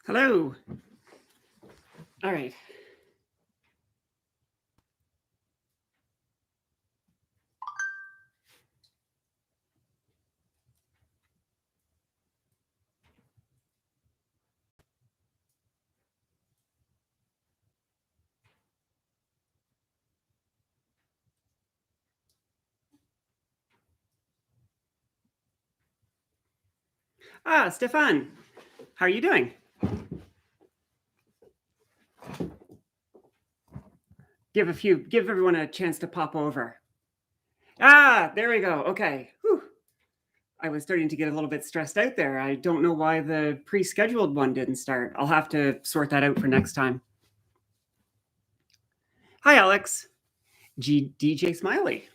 Hello. All right. Stefan, how are you doing? Give everyone a chance to pop over. There we go. Okay. Whew. I was starting to get a little bit stressed out there. I don't know why the pre-scheduled one didn't start. I'll have to sort that out for next time. Hi, Alex. DJ Smiley.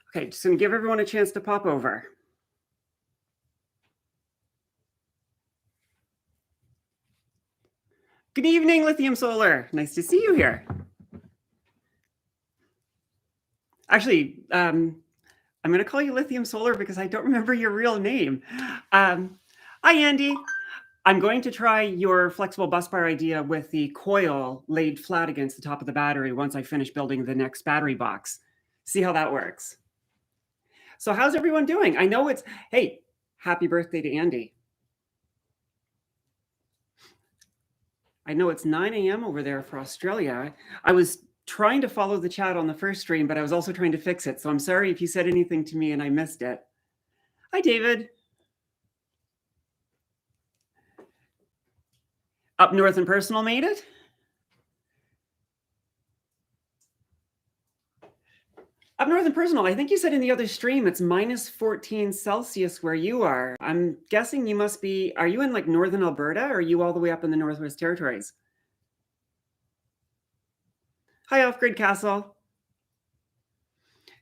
Okay, just gonna give everyone a chance to pop over. Good evening, Lithium Solar. Nice to see you here. Actually, I'm going to call you Lithium Solar because I don't remember your real name. Hi, Andy. I'm going to try your flexible bus bar idea with the coil laid flat against the top of the battery once I finish building the next battery box. See how that works. So how's everyone doing? I know hey, happy birthday to Andy. I know it's 9 a.m. over there for Australia. I was trying to follow the chat on the first stream, but I was also trying to fix it. So I'm sorry if you said anything to me and I missed it. Hi, David. Up North and Personal made it? Up North and Personal, I think you said in the other stream it's minus 14 Celsius where you are. I'm guessing you must be, are you in like Northern Alberta or are you all the way up in the Northwest Territories? Hi, Off-Grid Castle.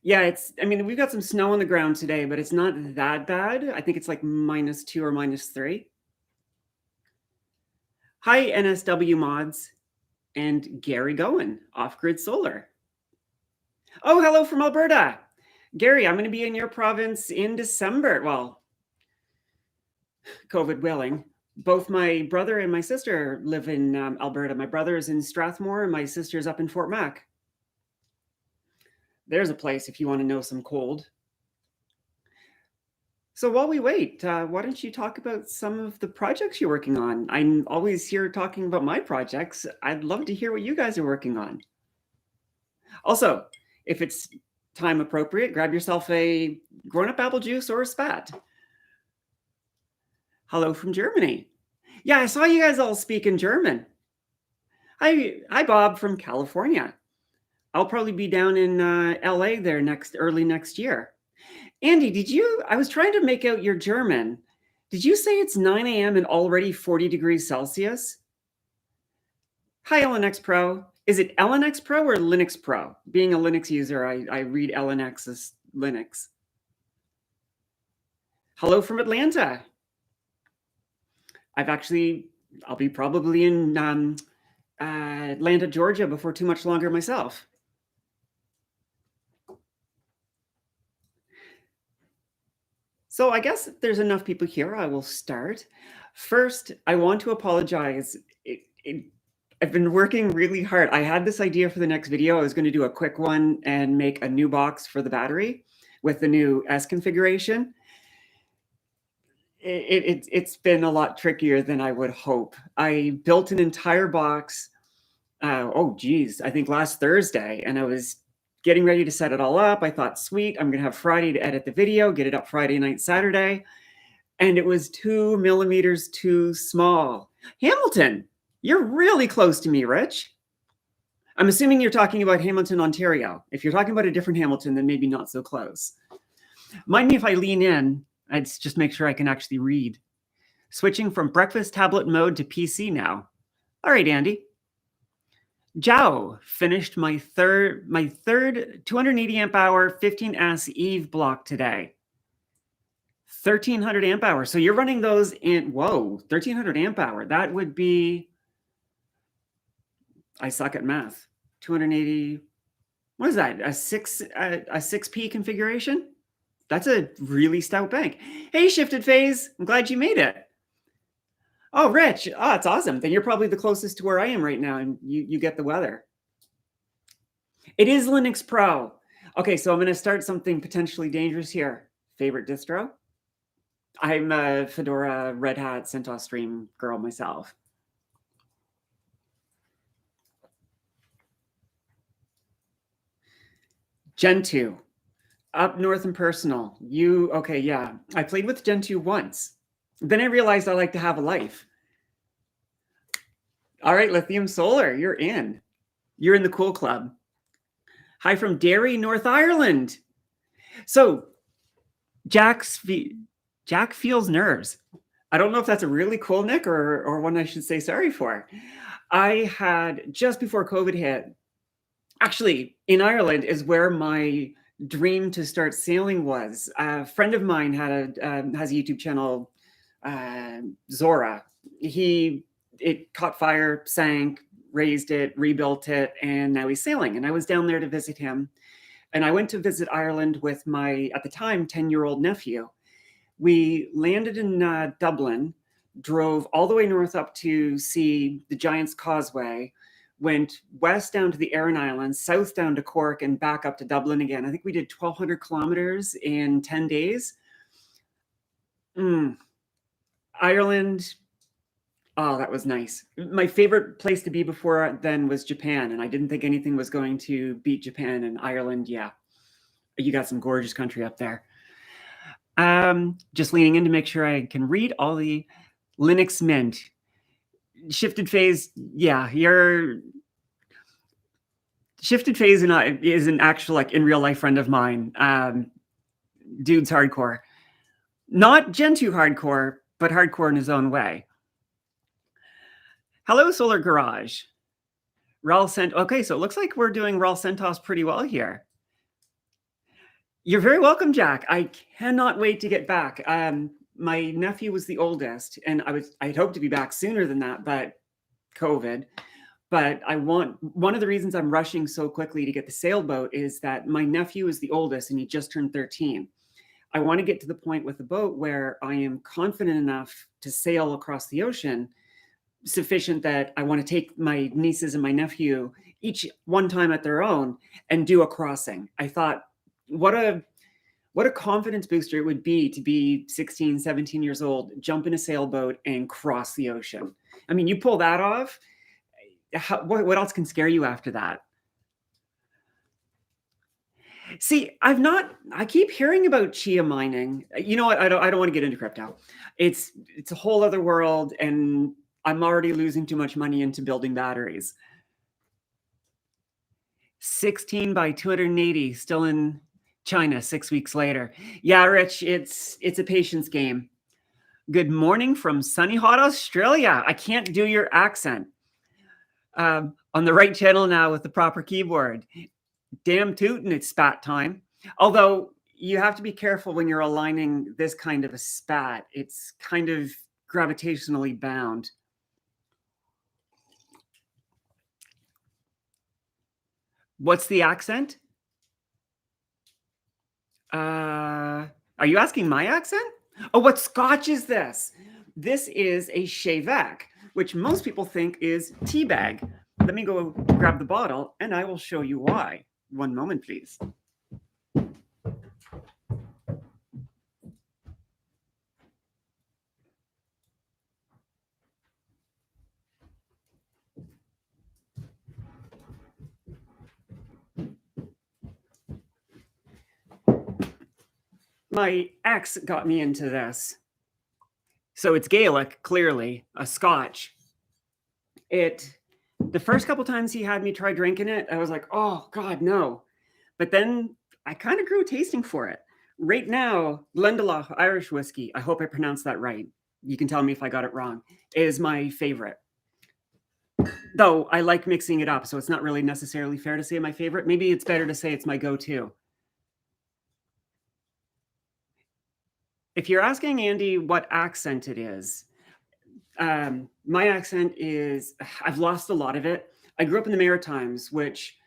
Yeah, we've got some snow on the ground today, but it's not that bad. I think it's like -2 or -3. Hi, NSW Mods and Gary Goen, Off-Grid Solar. Oh, hello from Alberta. Gary, I'm going to be in your province in December. Well, COVID willing. Both my brother and my sister live in Alberta. My brother is in Strathmore and my sister's up in Fort Mac. There's a place if you want to know some cold. So while we wait, why don't you talk about some of the projects you're working on? I'm always here talking about my projects. I'd love to hear what you guys are working on. Also, if it's time appropriate, grab yourself a grown-up apple juice or a spat. Hello from Germany. Yeah, I saw you guys all speak in German. Hi, Bob from California. I'll probably be down in LA there early next year. Andy, I was trying to make out your German. Did you say it's 9 a.m. and already 40 degrees Celsius? Hi, LNX Pro. Is it LNX Pro or Linux Pro? Being a Linux user, I read LNX as Linux. Hello from Atlanta. I'll be probably in Atlanta, Georgia before too much longer myself. So I guess if there's enough people here, I will start. First, I want to apologize. I've been working really hard. I had this idea for the next video. I was going to do a quick one and make a new box for the battery with the new S configuration. It's been a lot trickier than I would hope. I built an entire box, I think last Thursday, and I was getting ready to set it all up. I thought, sweet, I'm going to have Friday to edit the video, get it up Friday night, Saturday. And it was 2 millimeters too small. Hamilton, you're really close to me, Rich. I'm assuming you're talking about Hamilton, Ontario. If you're talking about a different Hamilton, then maybe not so close. Mind me if I lean in. I'd just make sure I can actually read. Switching from breakfast tablet mode to PC now. All right, Andy. Zhao finished my third 280 amp hour 15S Eve block today. 1300 amp hour. So you're running those in 1300 amp hour. That would be, I suck at math. 280. What is that? A 6P configuration? That's a really stout bank. Hey, Shifted Phase. I'm glad you made it. Oh, Rich. Oh, it's awesome. Then you're probably the closest to where I am right now, and you get the weather. It is Linux Pro. Okay, so I'm going to start something potentially dangerous here. Favorite distro? I'm a Fedora, Red Hat, CentOS Stream girl myself. Gentoo, up north and personal. Okay, yeah. I played with Gentoo once. Then I realized I like to have a life. All right, Lithium Solar, you're in. You're in the cool club. Hi from Derry, North Ireland. So Jack feels nerves. I don't know if that's a really cool nick or one I should say sorry for. I had, just before COVID hit, actually in Ireland is where my dream to start sailing was. A friend of mine has a YouTube channel, Zora. It caught fire, sank, raised it, rebuilt it, and now he's sailing. And I was down there to visit him. And I went to visit Ireland with my, at the time, 10-year-old nephew. We landed in Dublin, drove all the way north up to see the Giant's Causeway, went west down to the Aran Islands, south down to Cork, and back up to Dublin again. I think we did 1,200 kilometers in 10 days. Ireland, oh, that was nice. My favorite place to be before then was Japan, and I didn't think anything was going to beat Japan. And Ireland, yeah, you got some gorgeous country up there. Just leaning in to make sure I can read all the Linux Mint. Shifted Phase, yeah, Shifted Phase is an actual, like, in real life friend of mine. Dude's hardcore. Not Gentoo hardcore, but hardcore in his own way. Hello, Solar Garage. Okay, so it looks like we're doing Rawl CentOS pretty well here. You're very welcome, Jack. I cannot wait to get back. My nephew was the oldest, and I'd hoped to be back sooner than that, but COVID. But one of the reasons I'm rushing so quickly to get the sailboat is that my nephew is the oldest, and he just turned 13. I want to get to the point with the boat where I am confident enough to sail across the ocean, sufficient that I want to take my nieces and my nephew each one time at their own and do a crossing. I thought, what a confidence booster it would be to be 16, 17 years old, jump in a sailboat and cross the ocean. I mean, you pull that off, what else can scare you after that? See, I keep hearing about chia mining. You know what? I don't want to get into crypto. It's a whole other world, and I'm already losing too much money into building batteries. 16 by 280, still in China 6 weeks later. Yeah, Rich, it's a patience game. Good morning from sunny hot Australia. I can't do your accent. On the right channel now with the proper keyboard. Damn tootin', it's spat time. Although you have to be careful when you're aligning this kind of a spat. It's kind of gravitationally bound. What's the accent? Are you asking my accent? Oh, what scotch is this? This is a Chevec, which most people think is teabag. Let me go grab the bottle, and I will show you why. One moment, please. My ex got me into this. So it's Gaelic, clearly, a scotch. The first couple times he had me try drinking it, I was like, oh, God, no. But then I kind of grew tasting for it. Right now, Glendalough Irish whiskey, I hope I pronounced that right. You can tell me if I got it wrong, is my favorite. Though I like mixing it up, so it's not really necessarily fair to say my favorite. Maybe it's better to say it's my go-to. If you're asking Andy what accent it is, my accent is, I've lost a lot of it. I grew up in the Maritimes, which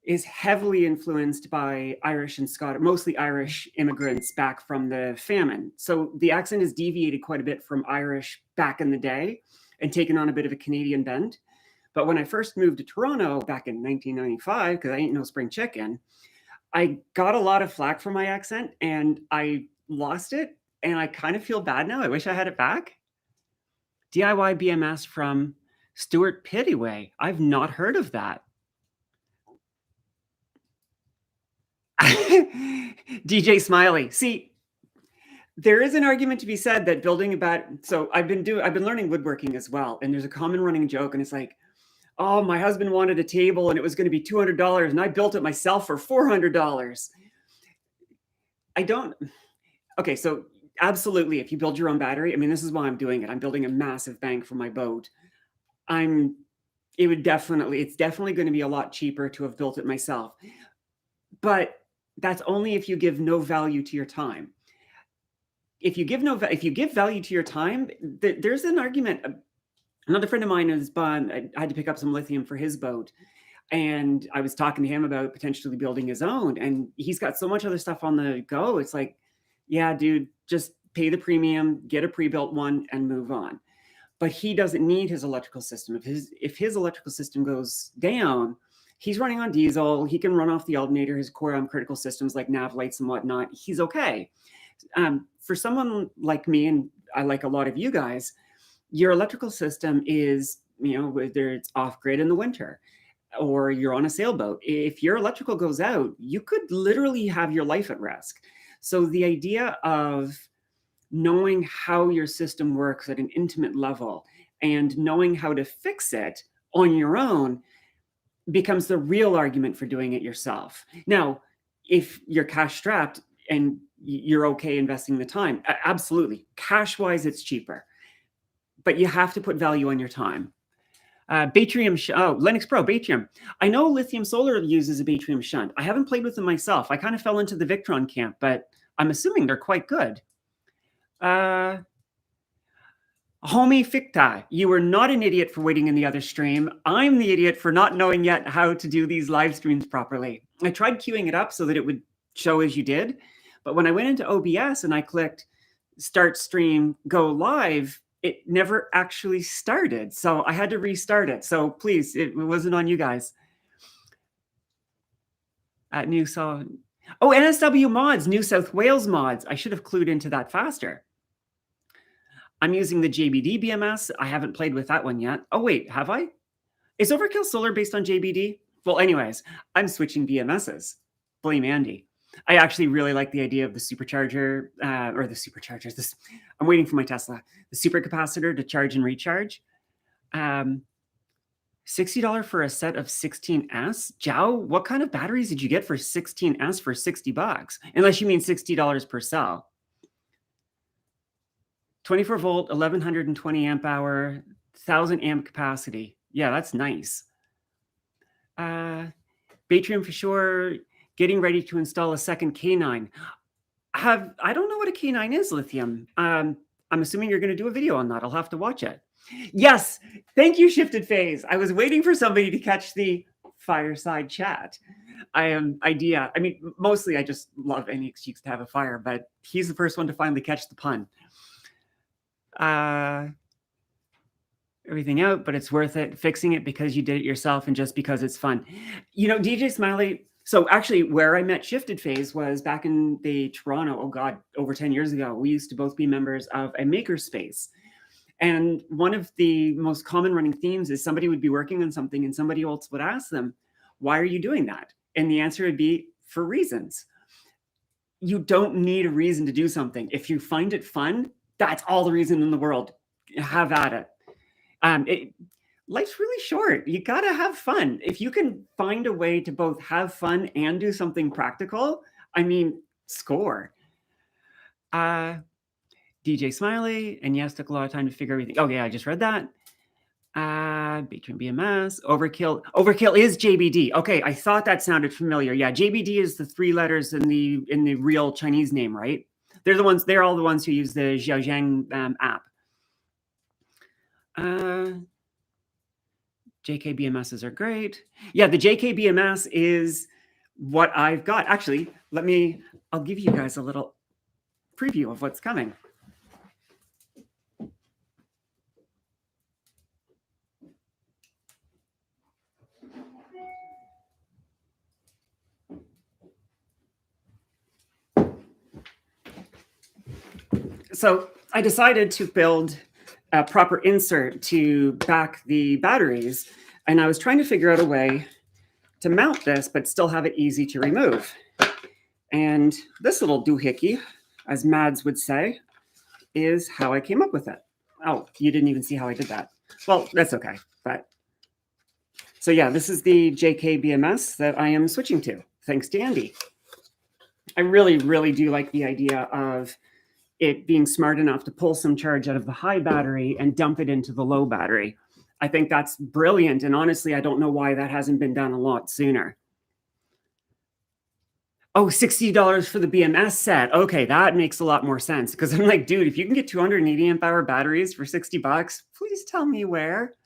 is heavily influenced by Irish and Scottish, mostly Irish immigrants back from the famine. So the accent has deviated quite a bit from Irish back in the day and taken on a bit of a Canadian bend. But when I first moved to Toronto back in 1995, because I ain't no spring chicken, I got a lot of flack for my accent and I lost it. And I kind of feel bad now. I wish I had it back. DIY BMS from Stuart Pittaway. I've not heard of that. DJ Smiley. See, there is an argument to be said that building a so I've been learning woodworking as well, and there's a common running joke, and it's like, oh, my husband wanted a table and it was going to be $200 and I built it myself for $400. I don't. Okay, so absolutely, if you build your own battery, I mean, this is why I'm doing it. I'm building a massive bank for my boat. It's definitely going to be a lot cheaper to have built it myself. But that's only if you give no value to your time. If you give value to your time, there's an argument. Another friend of mine I had to pick up some lithium for his boat. And I was talking to him about potentially building his own. And he's got so much other stuff on the go. It's like, yeah, dude, just pay the premium, get a pre-built one, and move on. But he doesn't need his electrical system. If his electrical system goes down, he's running on diesel. He can run off the alternator, his core critical systems like nav lights and whatnot. He's okay. For someone like me, and I like a lot of you guys, your electrical system is, whether it's off grid in the winter or you're on a sailboat. If your electrical goes out, you could literally have your life at risk. So the idea of knowing how your system works at an intimate level and knowing how to fix it on your own becomes the real argument for doing it yourself. Now, if you're cash strapped and you're okay investing the time, absolutely. Cash-wise, it's cheaper. But you have to put value on your time. Lennox Pro, Batrium. I know Lithium Solar uses a Batrium shunt. I haven't played with them myself. I kind of fell into the Victron camp, but I'm assuming they're quite good. Homie Ficta, you were not an idiot for waiting in the other stream. I'm the idiot for not knowing yet how to do these live streams properly. I tried queuing it up so that it would show as you did, but when I went into OBS and I clicked start stream, go live, it never actually started. So I had to restart it. So please, it wasn't on you guys. NSW mods, New South Wales mods. I should have clued into that faster. I'm using the JBD BMS. I haven't played with that one yet. Oh, wait, have I? Is Overkill Solar based on JBD? Well, anyways, I'm switching BMSs. Blame Andy. I actually really like the idea of the supercharger, or the superchargers. I'm waiting for my Tesla. The supercapacitor to charge and recharge. $60 for a set of 16S. Jow, what kind of batteries did you get for 16S for $60? Unless you mean $60 per cell. 24 volt, 1120 amp hour, 1000 amp capacity. Yeah, that's nice. Batrium for sure. Getting ready to install a second K9. I don't know what a K9 is, Lithium. I'm assuming you're going to do a video on that. I'll have to watch it. Yes, thank you, Shifted Phase. I was waiting for somebody to catch the fireside chat. Idea. I mean, mostly I just love any excuse to have a fire, but he's the first one to finally catch the pun. Everything out, but it's worth it. Fixing it because you did it yourself and just because it's fun. DJ Smiley. So actually, where I met Shifted Phase was back in the Toronto, oh God, over 10 years ago. We used to both be members of a makerspace. And one of the most common running themes is somebody would be working on something and somebody else would ask them, why are you doing that? And the answer would be, for reasons. You don't need a reason to do something. If you find it fun, that's all the reason in the world. Have at it. Life's really short. You got to have fun. If you can find a way to both have fun and do something practical, I mean, score. DJ Smiley, and yes, took a lot of time to figure everything. Oh yeah, I just read that. Batrium BMS, Overkill. Overkill is JBD. Okay, I thought that sounded familiar. Yeah, JBD is the 3 letters in the real Chinese name, right? They're all the ones who use the Xiaojiang app. JKBMSs are great. Yeah, the JKBMS is what I've got. Actually, I'll give you guys a little preview of what's coming. So I decided to build a proper insert to back the batteries, and I was trying to figure out a way to mount this but still have it easy to remove. And this little doohickey, as Mads would say, is how I came up with it. Oh, you didn't even see how I did that. Well, that's okay. But so yeah, this is the JKBMS that I am switching to, thanks to Andy. I really, really do like the idea of it being smart enough to pull some charge out of the high battery and dump it into the low battery. I think that's brilliant. And honestly, I don't know why that hasn't been done a lot sooner. Oh, $60 for the BMS set. Okay, that makes a lot more sense. Because I'm like, dude, if you can get 280 amp hour batteries for $60, please tell me where.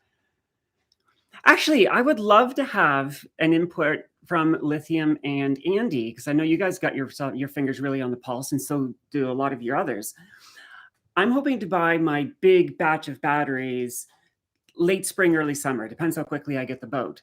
Actually, I would love to have an input from Lithium and Andy, because I know you guys got your fingers really on the pulse, and so do a lot of your others. I'm hoping to buy my big batch of batteries late spring, early summer. Depends how quickly I get the boat.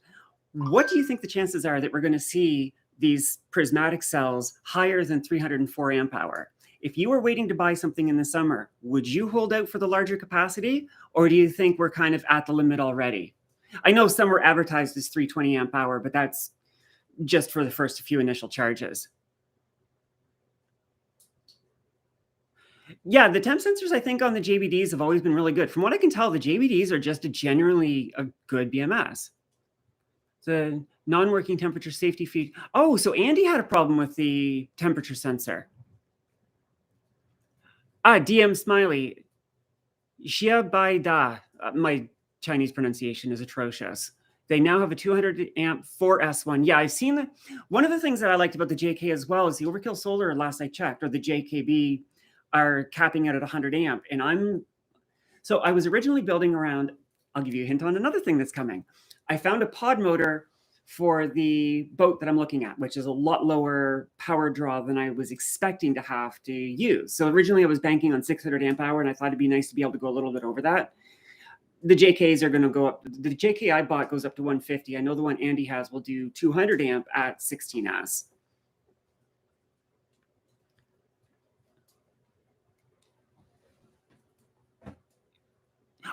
What do you think the chances are that we're going to see these prismatic cells higher than 304 amp hour? If you were waiting to buy something in the summer, would you hold out for the larger capacity, or do you think we're kind of at the limit already? I know some were advertised as 320 amp hour, but that's just for the first few initial charges. Yeah, the temp sensors, I think, on the JBDs have always been really good. From what I can tell, the JBDs are just generally a good BMS. The non-working temperature safety feed. Oh, so Andy had a problem with the temperature sensor. DM Smiley. Xia Bai Da. My Chinese pronunciation is atrocious. They now have a 200 amp 4S1. Yeah, I've seen that. One of the things that I liked about the JK as well is the Overkill Solar, last I checked, or the JKB, are capping out at 100 amp. And I was originally building around, I'll give you a hint on another thing that's coming. I found a pod motor for the boat that I'm looking at, which is a lot lower power draw than I was expecting to have to use. So originally I was banking on 600 amp hour, and I thought it'd be nice to be able to go a little bit over that. The JKs are going to go up. The JK I bought goes up to 150. I know the one Andy has will do 200 amp at 16S.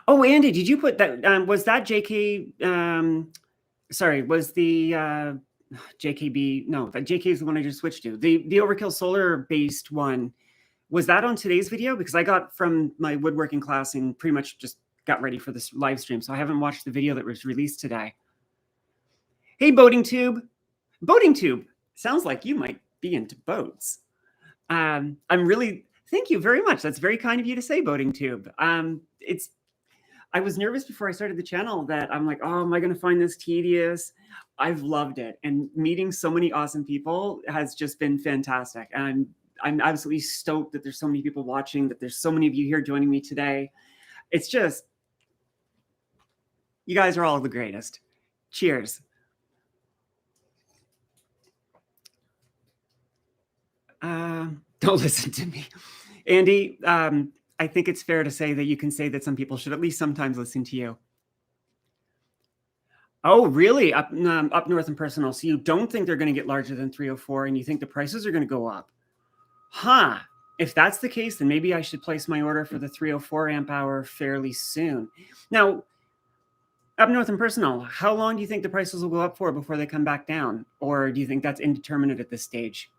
Oh, Andy, did you put that? Was that JK? Sorry, was the JKB? No, that JK is the one I just switched to. The Overkill Solar based one. Was that on today's video? Because I got from my woodworking class and pretty much just got ready for this live stream, so I haven't watched the video that was released today. Hey, Boating Tube. Boating Tube, sounds like you might be into boats. I'm really, thank you very much. That's very kind of you to say, Boating Tube. I was nervous before I started the channel that I'm like, oh, am I going to find this tedious? I've loved it. And meeting so many awesome people has just been fantastic. And I'm absolutely stoked that there's so many people watching, that there's so many of you here joining me today. It's just, you guys are all the greatest. Cheers. Don't listen to me. Andy, I think it's fair to say that you can say that some people should at least sometimes listen to you. Oh, really? Up north and personal. So you don't think they're going to get larger than 304, and you think the prices are going to go up? Huh. If that's the case, then maybe I should place my order for the 304 amp hour fairly soon. Now, up north and personal, how long do you think the prices will go up for before they come back down? Or do you think that's indeterminate at this stage?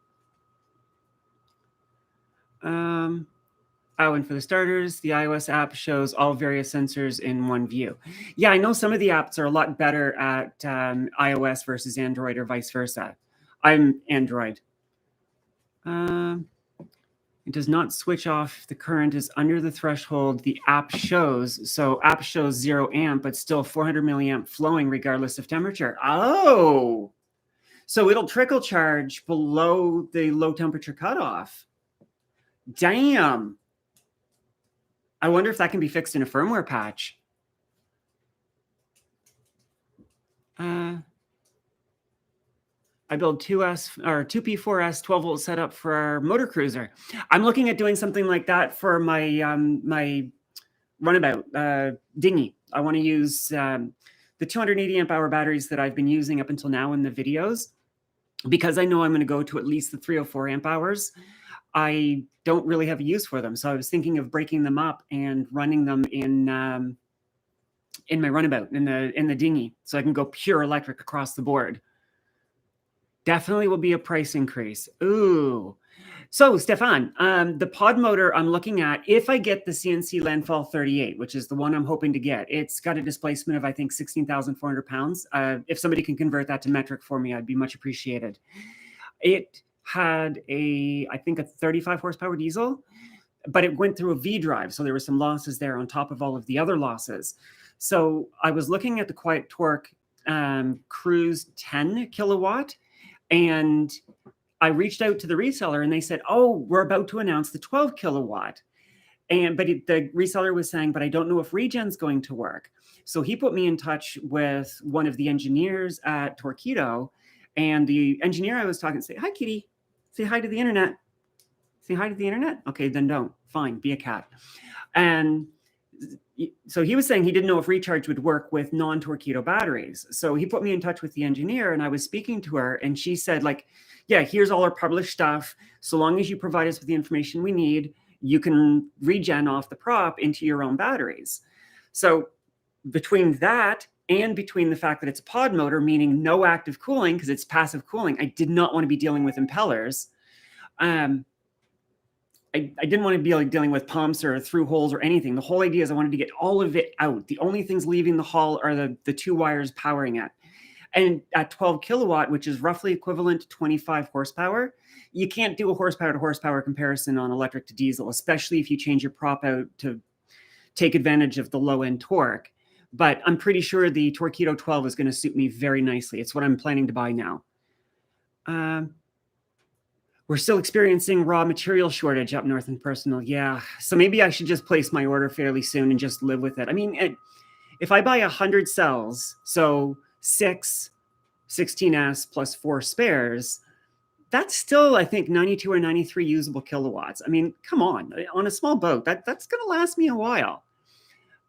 Oh, and for the starters, the iOS app shows all various sensors in one view. Yeah, I know some of the apps are a lot better at iOS versus Android or vice versa. I'm Android. It does not switch off. The current is under the threshold the app shows. So app shows 0 amp, but still 400 milliamp flowing regardless of temperature. Oh, so it'll trickle charge below the low temperature cutoff. Damn. I wonder if that can be fixed in a firmware patch. I build 2S or 2P4S 12-volt setup for our motor cruiser. I'm looking at doing something like that for my my runabout dinghy. I want to use the 280 amp hour batteries that I've been using up until now in the videos, because I know I'm going to go to at least the 304 amp hours. I don't really have a use for them, so I was thinking of breaking them up and running them in my runabout in the dinghy, so I can go pure electric across the board. Definitely will be a price increase. Ooh. So, Stefan, the pod motor I'm looking at, if I get the CNC Landfall 38, which is the one I'm hoping to get, it's got a displacement of, I think, 16,400 pounds. If somebody can convert that to metric for me, I'd be much appreciated. It had I think, a 35 horsepower diesel, but it went through a V drive. So there were some losses there on top of all of the other losses. So I was looking at the Quiet Torque Cruise 10 kilowatt, and I reached out to the reseller and they said, oh, we're about to announce the 12 kilowatt. But the reseller was saying, but I don't know if regen's going to work. So he put me in touch with one of the engineers at Torquedo, and the engineer I was talking to said, hi, kitty, say hi to the internet. Say hi to the internet? Okay, then don't. Fine, be a cat. And so he was saying he didn't know if recharge would work with non-Torquedo batteries. So he put me in touch with the engineer, and I was speaking to her, and she said, like, yeah, here's all our published stuff. So long as you provide us with the information we need, you can regen off the prop into your own batteries. So between that and between the fact that it's a pod motor, meaning no active cooling because it's passive cooling, I did not want to be dealing with impellers. I didn't want to be like dealing with pumps or through holes or anything. The whole idea is I wanted to get all of it out. The only things leaving the hull are the two wires powering it. And at 12 kilowatt, which is roughly equivalent to 25 horsepower, you can't do a horsepower to horsepower comparison on electric to diesel, especially if you change your prop out to take advantage of the low end torque. But I'm pretty sure the Torquedo 12 is going to suit me very nicely. It's what I'm planning to buy now. We're still experiencing raw material shortage up north in Personal. Yeah, so maybe I should just place my order fairly soon and just live with it. I mean, if I buy 100 cells, so 6 16S plus 4 spares, that's still, I think, 92 or 93 usable kilowatts. I mean, come on a small boat, that's going to last me a while.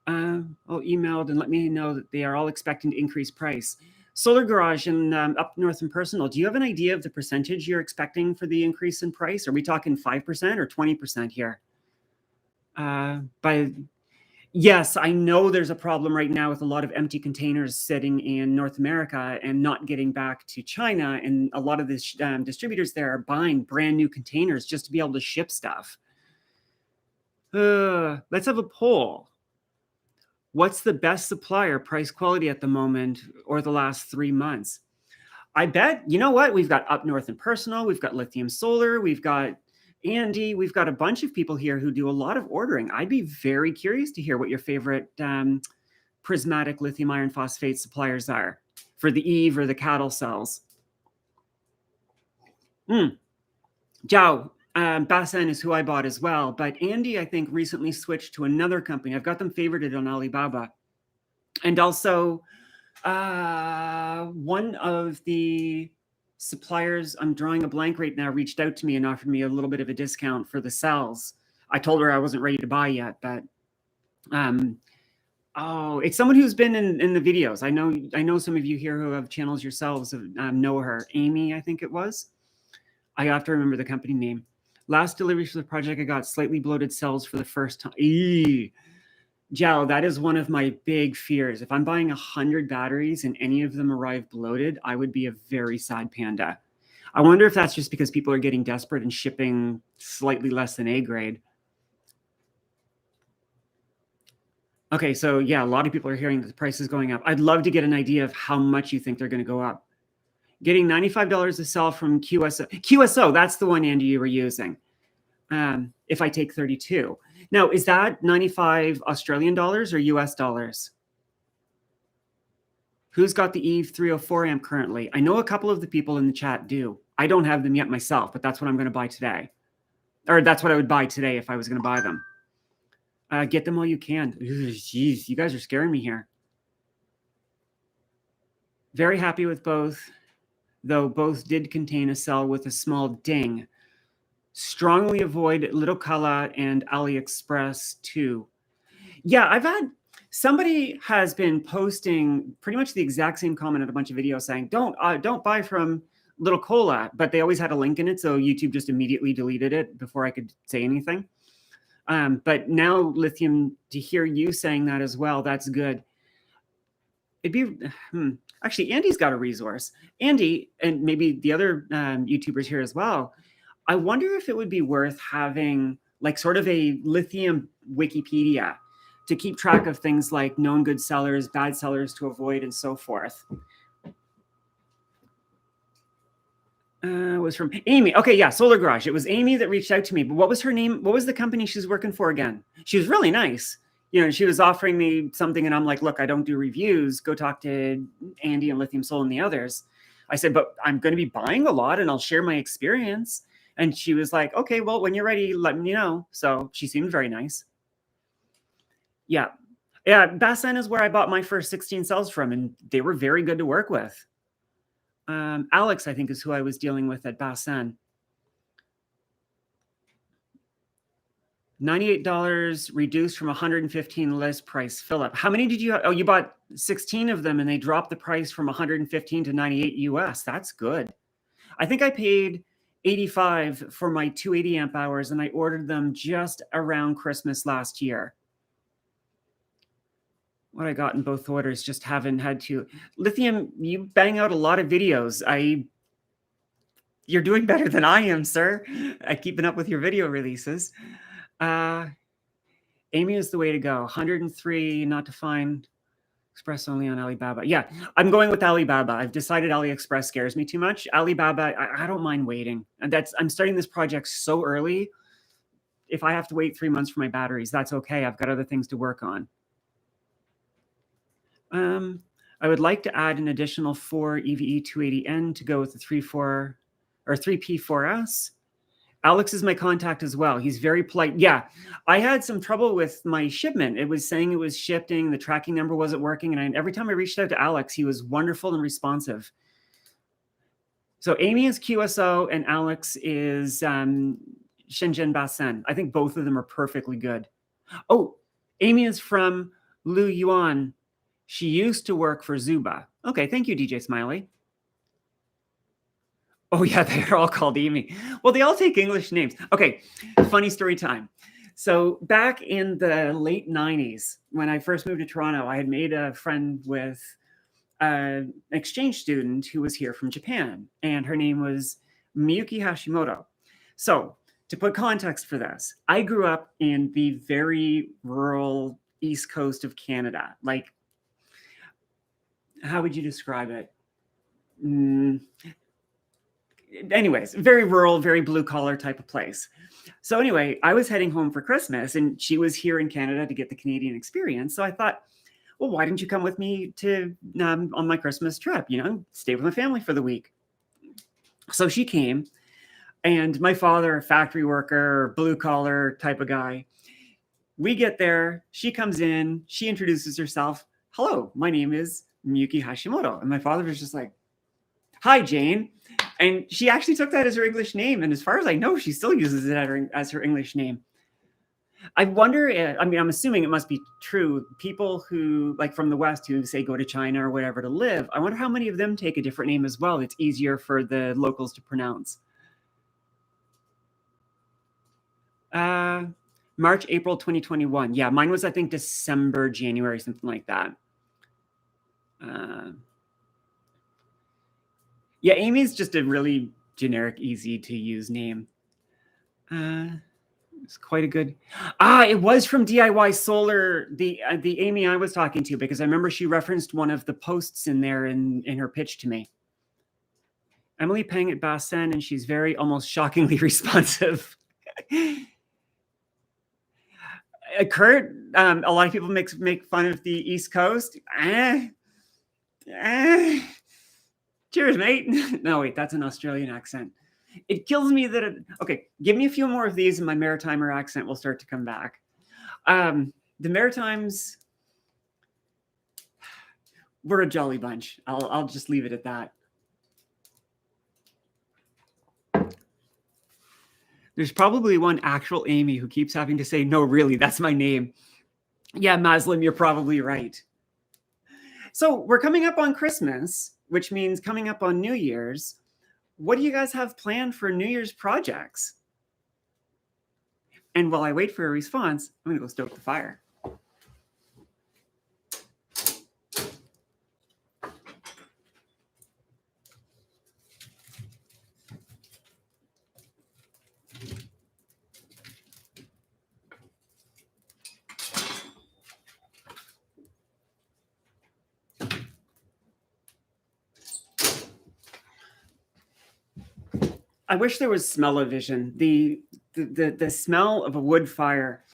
Emailed and let me know that they are all expecting to increase price. Solar Garage in up north in Personal, do you have an idea of the percentage you're expecting for the increase in price? Are we talking 5% or 20% here? Yes, I know there's a problem right now with a lot of empty containers sitting in North America and not getting back to China. And a lot of the distributors there are buying brand new containers just to be able to ship stuff. Let's have a poll. What's the best supplier price quality at the moment or the last 3 months? I bet, you know what? We've got Up North and Personal. We've got Lithium Solar. We've got Andy. We've got a bunch of people here who do a lot of ordering. I'd be very curious to hear what your favorite prismatic lithium iron phosphate suppliers are for the Eve or the cattle cells. Zhao, Basen is who I bought as well, but Andy, I think, recently switched to another company. I've got them favorited on Alibaba. And also, one of the suppliers, I'm drawing a blank right now, reached out to me and offered me a little bit of a discount for the cells. I told her I wasn't ready to buy yet, but it's someone who's been in the videos. I know some of you here who have channels yourselves know her. Amy, I think it was. I have to remember the company name. Last delivery for the project, I got slightly bloated cells for the first time. Joe, that is one of my big fears. If I'm buying 100 batteries and any of them arrive bloated, I would be a very sad panda. I wonder if that's just because people are getting desperate and shipping slightly less than A grade. Okay, so yeah, a lot of people are hearing that the price is going up. I'd love to get an idea of how much you think they're going to go up. Getting $95 a cell from QSO. QSO, that's the one, Andy, you were using. If I take 32. Now, is that 95 Australian dollars or US dollars? Who's got the Eve 304 amp currently? I know a couple of the people in the chat do. I don't have them yet myself, but that's what I'm going to buy today. Or that's what I would buy today if I was going to buy them. Get them while you can. Jeez, you guys are scaring me here. Very happy with both, though both did contain a cell with a small ding. Strongly avoid Little Kala and AliExpress too. Yeah, somebody has been posting pretty much the exact same comment in a bunch of videos saying, don't buy from Little Cola, but they always had a link in it, so YouTube just immediately deleted it before I could say anything. But now, Lithium, to hear you saying that as well, that's good. It'd be actually, Andy's got a resource. Andy, and maybe the other YouTubers here as well. I wonder if it would be worth having like sort of a lithium Wikipedia to keep track of things like known good sellers, bad sellers to avoid, and so forth. It was from Amy. Okay, yeah, Solar Garage. It was Amy that reached out to me. But what was her name? What was the company she was working for again? She was really nice. You know, she was offering me something, and I'm like, look, I don't do reviews. Go talk to Andy and Lithium Soul and the others. I said, but I'm going to be buying a lot, and I'll share my experience. And she was like, okay, well, when you're ready, let me know. So she seemed very nice. Yeah. Yeah, Bassin is where I bought my first 16 cells from, and they were very good to work with. Alex, I think, is who I was dealing with at Bassin. $98 reduced from 115 list price. Philip, how many did you have? Oh, you bought 16 of them, and they dropped the price from 115 to 98 US. That's good. I think I paid 85 for my 280 amp hours, and I ordered them just around Christmas last year. What I got in both orders, just haven't had to. Lithium, you bang out a lot of videos. You're doing better than I am, sir, at keeping up with your video releases. Amy is the way to go. 103, not to find. Express only on Alibaba. Yeah, I'm going with Alibaba. I've decided AliExpress scares me too much. Alibaba, I don't mind waiting. And I'm starting this project so early. If I have to wait 3 months for my batteries, that's okay. I've got other things to work on. I would like to add an additional 4 EVE 280N to go with the 3P4S. Alex is my contact as well. He's very polite. Yeah, I had some trouble with my shipment. It was saying it was shipping, the tracking number wasn't working, and every time I reached out to Alex, he was wonderful and responsive. So Amy is QSO and Alex is Shenzhen Bassin. I think both of them are perfectly good. Oh, Amy is from Lu Yuan. She used to work for Zuba. Okay, thank you, DJ Smiley. Oh, yeah, they're all called Amy. Well, they all take English names. Okay, funny story time. So back in the late 90s, when I first moved to Toronto, I had made a friend with an exchange student who was here from Japan, and her name was Miyuki Hashimoto. So to put context for this, I grew up in the very rural east coast of Canada. Like, how would you describe it? Anyways, very rural, very blue collar type of place. So anyway, I was heading home for Christmas, and she was here in Canada to get the Canadian experience. So I thought, well, why didn't you come with me to on my Christmas trip? You know, stay with my family for the week. So she came, and my father, a factory worker, blue collar type of guy. We get there, she comes in, she introduces herself. Hello, my name is Miyuki Hashimoto. And my father was just like, hi, Jane. And she actually took that as her English name. And as far as I know, she still uses it as her English name. I wonder, I mean, I'm assuming it must be true. People who, like from the West, who say go to China or whatever to live, I wonder how many of them take a different name as well. It's easier for the locals to pronounce. March, April 2021. Yeah, mine was, I think, December, January, something like that. Yeah, Amy's just a really generic, easy to use name. It's quite a good. It was from DIY Solar, the Amy I was talking to, because I remember she referenced one of the posts in there in her pitch to me. Emily Pang at Bassin, and she's very almost shockingly responsive. Kurt, a lot of people make fun of the East Coast. Cheers, mate. No, wait, that's an Australian accent. It kills me that okay, give me a few more of these and my Maritimer accent will start to come back. The Maritimes, We're a jolly bunch. I'll just leave it at that. There's probably one actual Amy who keeps having to say, no, really, that's my name. Yeah, Maslim, you're probably right. So we're coming up on Christmas, which means coming up on New Year's. What do you guys have planned for New Year's projects? And while I wait for a response, I'm going to go stoke the fire. I wish there was smell-o-vision. The smell of a wood fire.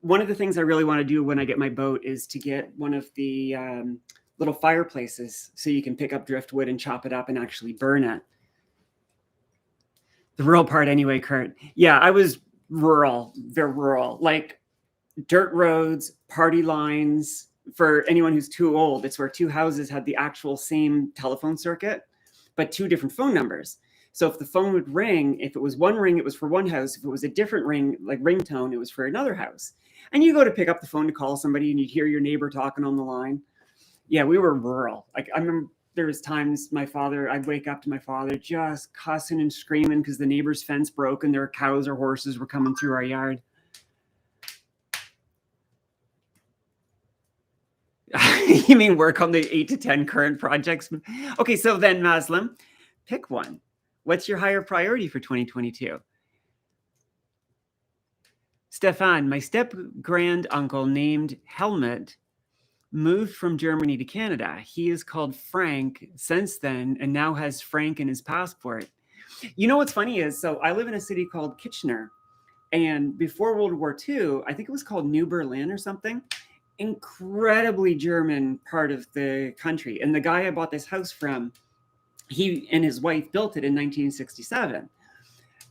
One of the things I really want to do when I get my boat is to get one of the little fireplaces so you can pick up driftwood and chop it up and actually burn it. The rural part anyway, Kurt. Yeah, I was rural, very rural. Like dirt roads, party lines. For anyone who's too old, it's where two houses had the actual same telephone circuit, but two different phone numbers. So if the phone would ring, if it was one ring, it was for one house. If it was a different ring, like ringtone, it was for another house. And you go to pick up the phone to call somebody and you'd hear your neighbor talking on the line. Yeah, we were rural. Like I remember there was times I'd wake up to my father just cussing and screaming because the neighbor's fence broke and their cows or horses were coming through our yard. You mean work on the 8 to 10 current projects? Okay, so then Maslim, pick one. What's your higher priority for 2022? Stefan, my step-grand-uncle named Helmut moved from Germany to Canada. He is called Frank since then and now has Frank in his passport. You know what's funny is, so I live in a city called Kitchener. And before World War II, I think it was called New Berlin or something. Incredibly German part of the country. And the guy I bought this house from, he and his wife built it in 1967.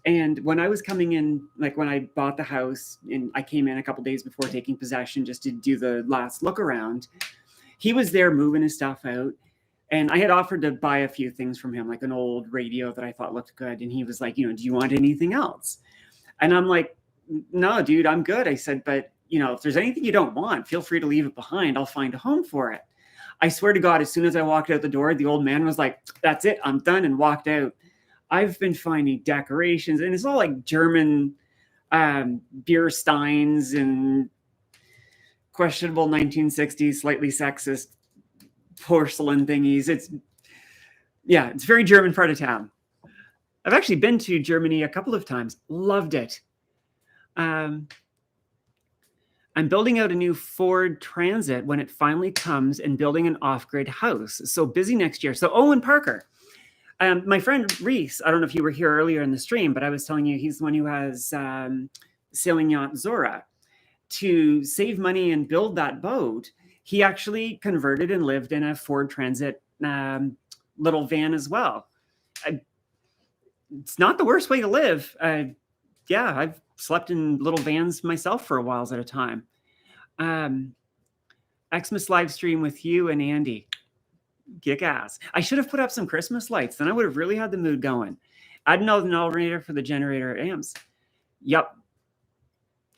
And when I was coming in, like when I bought the house and I came in a couple days before taking possession just to do the last look around, he was there moving his stuff out. And I had offered to buy a few things from him, like an old radio that I thought looked good. And he was like, do you want anything else? And I'm like, no, dude, I'm good. I said, but if there's anything you don't want, feel free to leave it behind. I'll find a home for it. I swear to God, as soon as I walked out the door, the old man was like, that's it, I'm done, and walked out. I've been finding decorations, and it's all like German beer steins and questionable 1960s, slightly sexist porcelain thingies. It's very German part of town. I've actually been to Germany a couple of times. Loved it. I'm building out a new Ford Transit when it finally comes and building an off-grid house. So busy next year. So Owen Parker, my friend Reese, I don't know if you were here earlier in the stream, but I was telling you he's the one who has sailing yacht Zora. To save money and build that boat, he actually converted and lived in a Ford Transit little van as well. It's not the worst way to live. I've slept in little vans myself for a while at a time. Xmas live stream with you and Andy. Kick ass. I should have put up some Christmas lights. Then I would have really had the mood going. Add an alternator for the generator amps. Yep.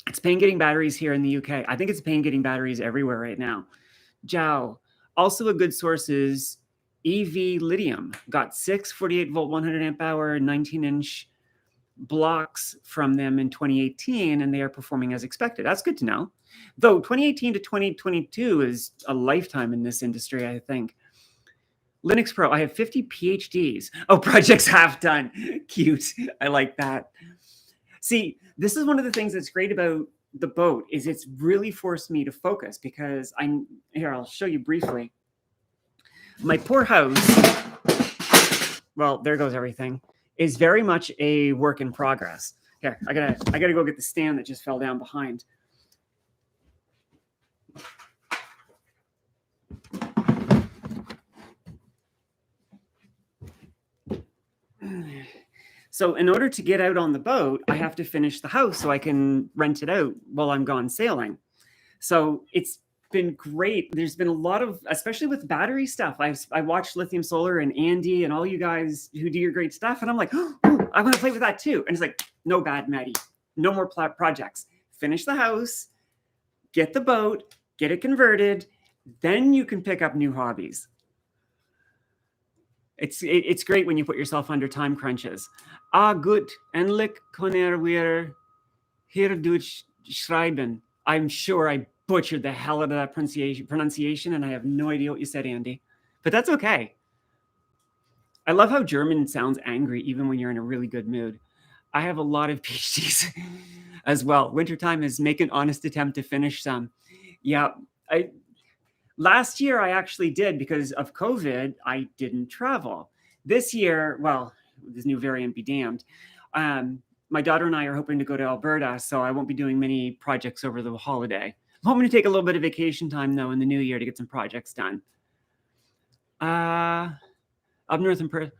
It's a pain getting batteries here in the UK. I think it's a pain getting batteries everywhere right now. Jow. Also a good source is EV Lithium. Got 6 48-volt, 100 amp hour, 19-inch blocks from them in 2018, and they are performing as expected. That's good to know. Though 2018 to 2022 is a lifetime in this industry, I think. Linux Pro, I have 50 PhDs. Oh, projects half done. Cute. I like that. See, this is one of the things that's great about the boat is it's really forced me to focus because I'll show you briefly. My poor house, well, there goes everything, is very much a work in progress. Here, I gotta go get the stand that just fell down behind. So in order to get out on the boat, I have to finish the house so I can rent it out while I'm gone sailing. So it's been great. There's been a lot of, especially with battery stuff. I watched Lithium Solar and Andy and all you guys who do your great stuff. And I'm like, oh, I want to play with that too. And it's like, no, bad, Maddie. No more projects. Finish the house, get the boat, get it converted. Then you can pick up new hobbies. It's great when you put yourself under time crunches. Gut, endlich können wir hier durchschreiben. I'm sure I butchered the hell out of that pronunciation, and I have no idea what you said, Andy. But that's okay. I love how German sounds angry even when you're in a really good mood. I have a lot of PhDs as well. Wintertime is make an honest attempt to finish some. Yeah, last year I actually did because of COVID. I didn't travel. This year, well, this new variant be damned. My daughter and I are hoping to go to Alberta, so I won't be doing many projects over the holiday. I'm hoping to take a little bit of vacation time, though, in the new year to get some projects done. Up north and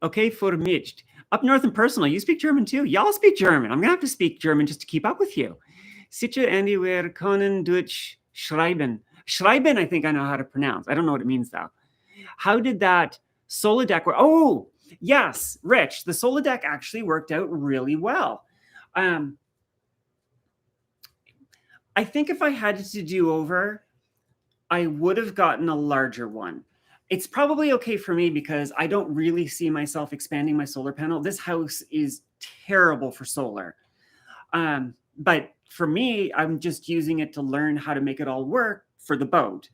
okay, for mich. Up north and personal. You speak German, too? Y'all speak German. I'm going to have to speak German just to keep up with you. Sicher Andy, wir können Deutsch schreiben. Schreiben, I think I know how to pronounce. I don't know what it means, though. How did that solar deck work? Oh, yes, Rich. The solar deck actually worked out really well. I think if I had to do over, I would have gotten a larger one. It's probably okay for me because I don't really see myself expanding my solar panel. This house is terrible for solar. But for me, I'm just using it to learn how to make it all work for the boat.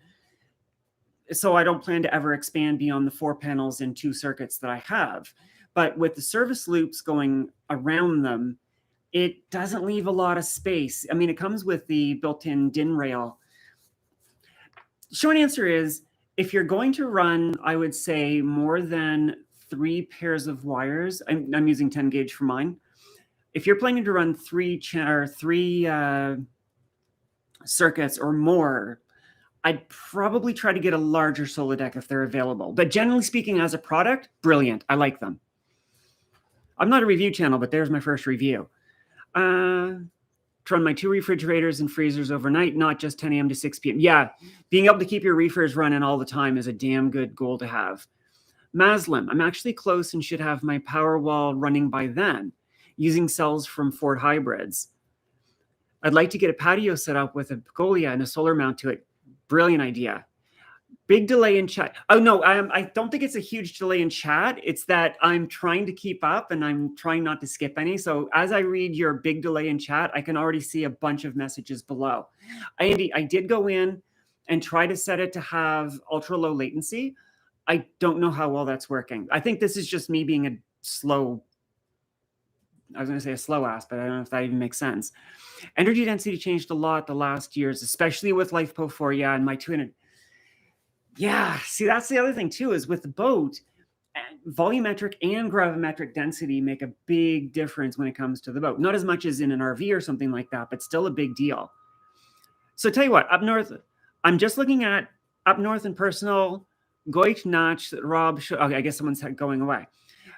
So I don't plan to ever expand beyond the 4 panels and 2 circuits that I have. But with the service loops going around them, it doesn't leave a lot of space. I mean, it comes with the built-in DIN rail. Short answer is, if you're going to run, I would say more than 3 pairs of wires. I'm using 10 gauge for mine. If you're planning to run 3 circuits or more, I'd probably try to get a larger solar deck if they're available. But generally speaking, as a product, brilliant. I like them. I'm not a review channel, but there's my first review. To run my 2 refrigerators and freezers overnight, not just 10 a.m. to 6 p.m. Yeah, being able to keep your reefers running all the time is a damn good goal to have. Maslim, I'm actually close and should have my power wall running by then, using cells from Ford Hybrids. I'd like to get a patio set up with a pergola and a solar mount to it. Brilliant idea. Big delay in chat. Oh, no, I don't think it's a huge delay in chat. It's that I'm trying to keep up and I'm trying not to skip any. So as I read your big delay in chat, I can already see a bunch of messages below. Andy, I did go in and try to set it to have ultra low latency. I don't know how well that's working. I think this is just me being a slow, I was going to say a slow ass, but I don't know if that even makes sense. Energy density changed a lot the last years, especially with LifePo4, yeah, and my 200. Yeah, see, that's the other thing too, is with the boat, volumetric and gravimetric density make a big difference when it comes to the boat. Not as much as in an RV or something like that, but still a big deal. So tell you what, up north, I'm just looking at up north and personal, Goit Nach, Rob, okay, I guess someone's going away.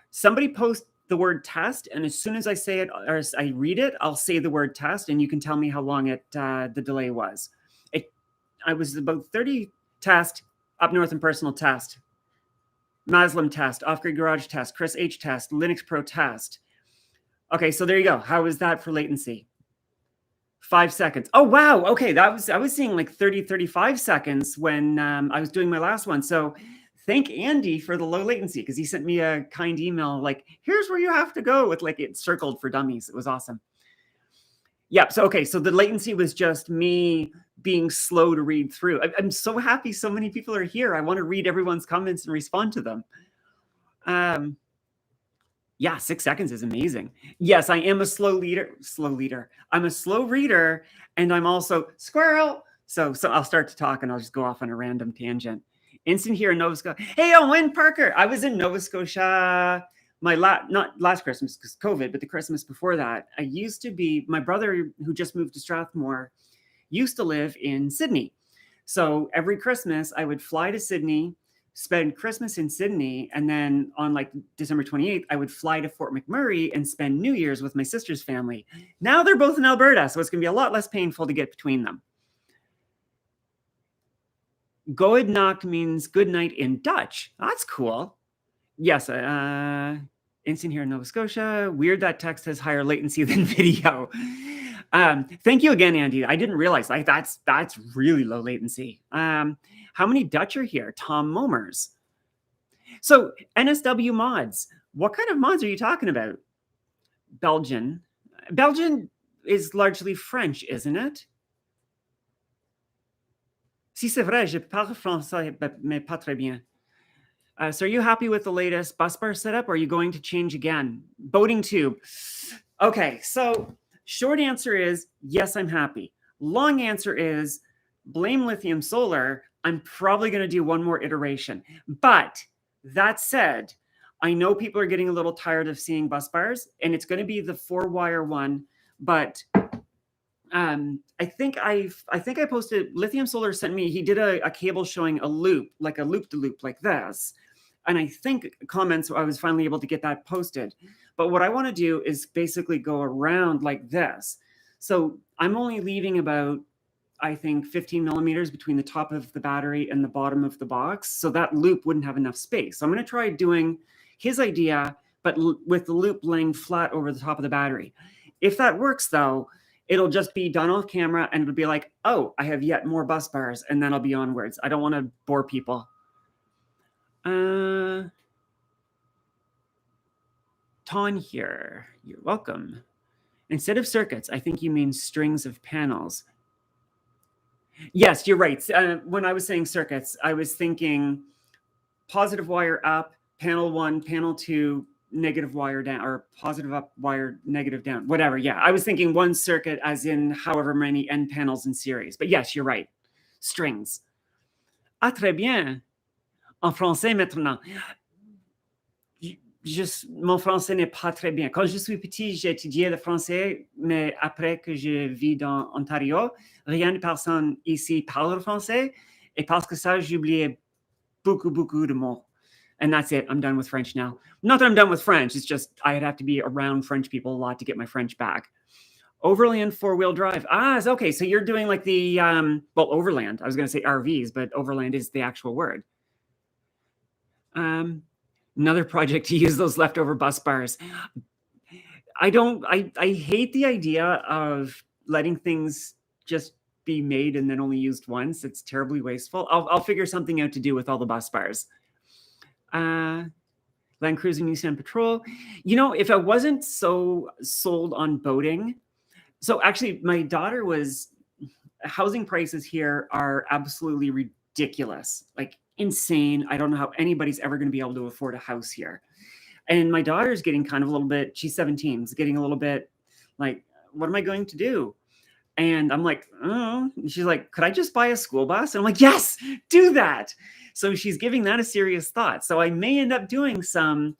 Somebody post the word test, and as soon as I say it or as I read it, I'll say the word test, and you can tell me how long the delay was. I was about 30 test, up north and personal test, Maslim test, off-grid garage test, Chris H test, Linux Pro test. Okay, so there you go. How is that for latency? 5 seconds. Oh, wow. Okay, I was seeing like 30, 35 seconds when I was doing my last one. So thank Andy for the low latency, because he sent me a kind email like, here's where you have to go, with like it circled for dummies. It was awesome. Yep. So, okay. So the latency was just me being slow to read through. I'm so happy so many people are here. I want to read everyone's comments and respond to them. Yeah, 6 seconds is amazing. Yes, I am a slow leader. I'm a slow reader, and I'm also squirrel. So I'll start to talk and I'll just go off on a random tangent. Instant here in Nova Scotia. Hey, Owen Parker. I was in Nova Scotia not last Christmas because COVID, but the Christmas before that. I used to be, my brother who just moved to Strathmore used to live in Sydney. So every Christmas I would fly to Sydney, spend Christmas in Sydney, and then on like December 28th, I would fly to Fort McMurray and spend New Year's with my sister's family. Now they're both in Alberta, so it's going to be a lot less painful to get between them. Goedenacht means good night in Dutch. That's cool. Yes, instant here in Nova Scotia. Weird that text has higher latency than video. Thank you again, Andy. I didn't realize like that's really low latency. How many Dutch are here? Tom Momers. So NSW mods. What kind of mods are you talking about? Belgian. Belgian is largely French, isn't it? Si c'est vrai, je parle français, mais pas très bien. So are you happy with the latest bus bar setup, or are you going to change again? Boating tube. Okay, so short answer is yes, I'm happy. Long answer is blame lithium solar. I'm probably going to do one more iteration. But that said, I know people are getting a little tired of seeing bus bars, and it's going to be the 4-wire one. But I think I posted, Lithium Solar sent me, he did a cable showing a loop, like a loop-to-loop like this. And I think comments, I was finally able to get that posted. But what I want to do is basically go around like this. So I'm only leaving about, I think, 15 millimeters between the top of the battery and the bottom of the box. So that loop wouldn't have enough space. So I'm going to try doing his idea, but with the loop laying flat over the top of the battery. If that works, though, it'll just be done off camera and it'll be like, oh, I have yet more bus bars, and then I'll be onwards. I don't want to bore people. Ton here. You're welcome. Instead of circuits, I think you mean strings of panels. Yes, you're right. When I was saying circuits, I was thinking positive wire up, panel 1, panel 2, negative wire down, or positive up wire, negative down, whatever. Yeah, I was thinking one circuit as in however many N panels in series. But yes, you're right. Strings. Ah, très bien. En français maintenant. Mon français n'est pas très bien. Quand je suis petit, j'ai étudié le français, mais après que je vis dans Ontario, rien de personne ici parle le français. Et parce que ça, j'ai oublié beaucoup de mots. And that's it. I'm done with French now. Not that I'm done with French. It's just I'd have to be around French people a lot to get my French back. Overland 4-wheel drive. Ah, okay. So you're doing like the, well, overland. I was going to say RVs, but overland is the actual word. Another project to use those leftover bus bars. I hate the idea of letting things just be made and then only used once. It's terribly wasteful. I'll figure something out to do with all the bus bars. Land Cruiser, Nissan Patrol. You know, if I wasn't so sold on boating, so actually my daughter was, housing prices here are absolutely ridiculous, like insane. I don't know how anybody's ever going to be able to afford a house here. And my daughter's getting kind of a little bit, she's 17, is getting a little bit like, what am I going to do? And I'm like, oh, and she's like, could I just buy a school bus? And I'm like, yes, do that. So she's giving that a serious thought. So I may end up doing some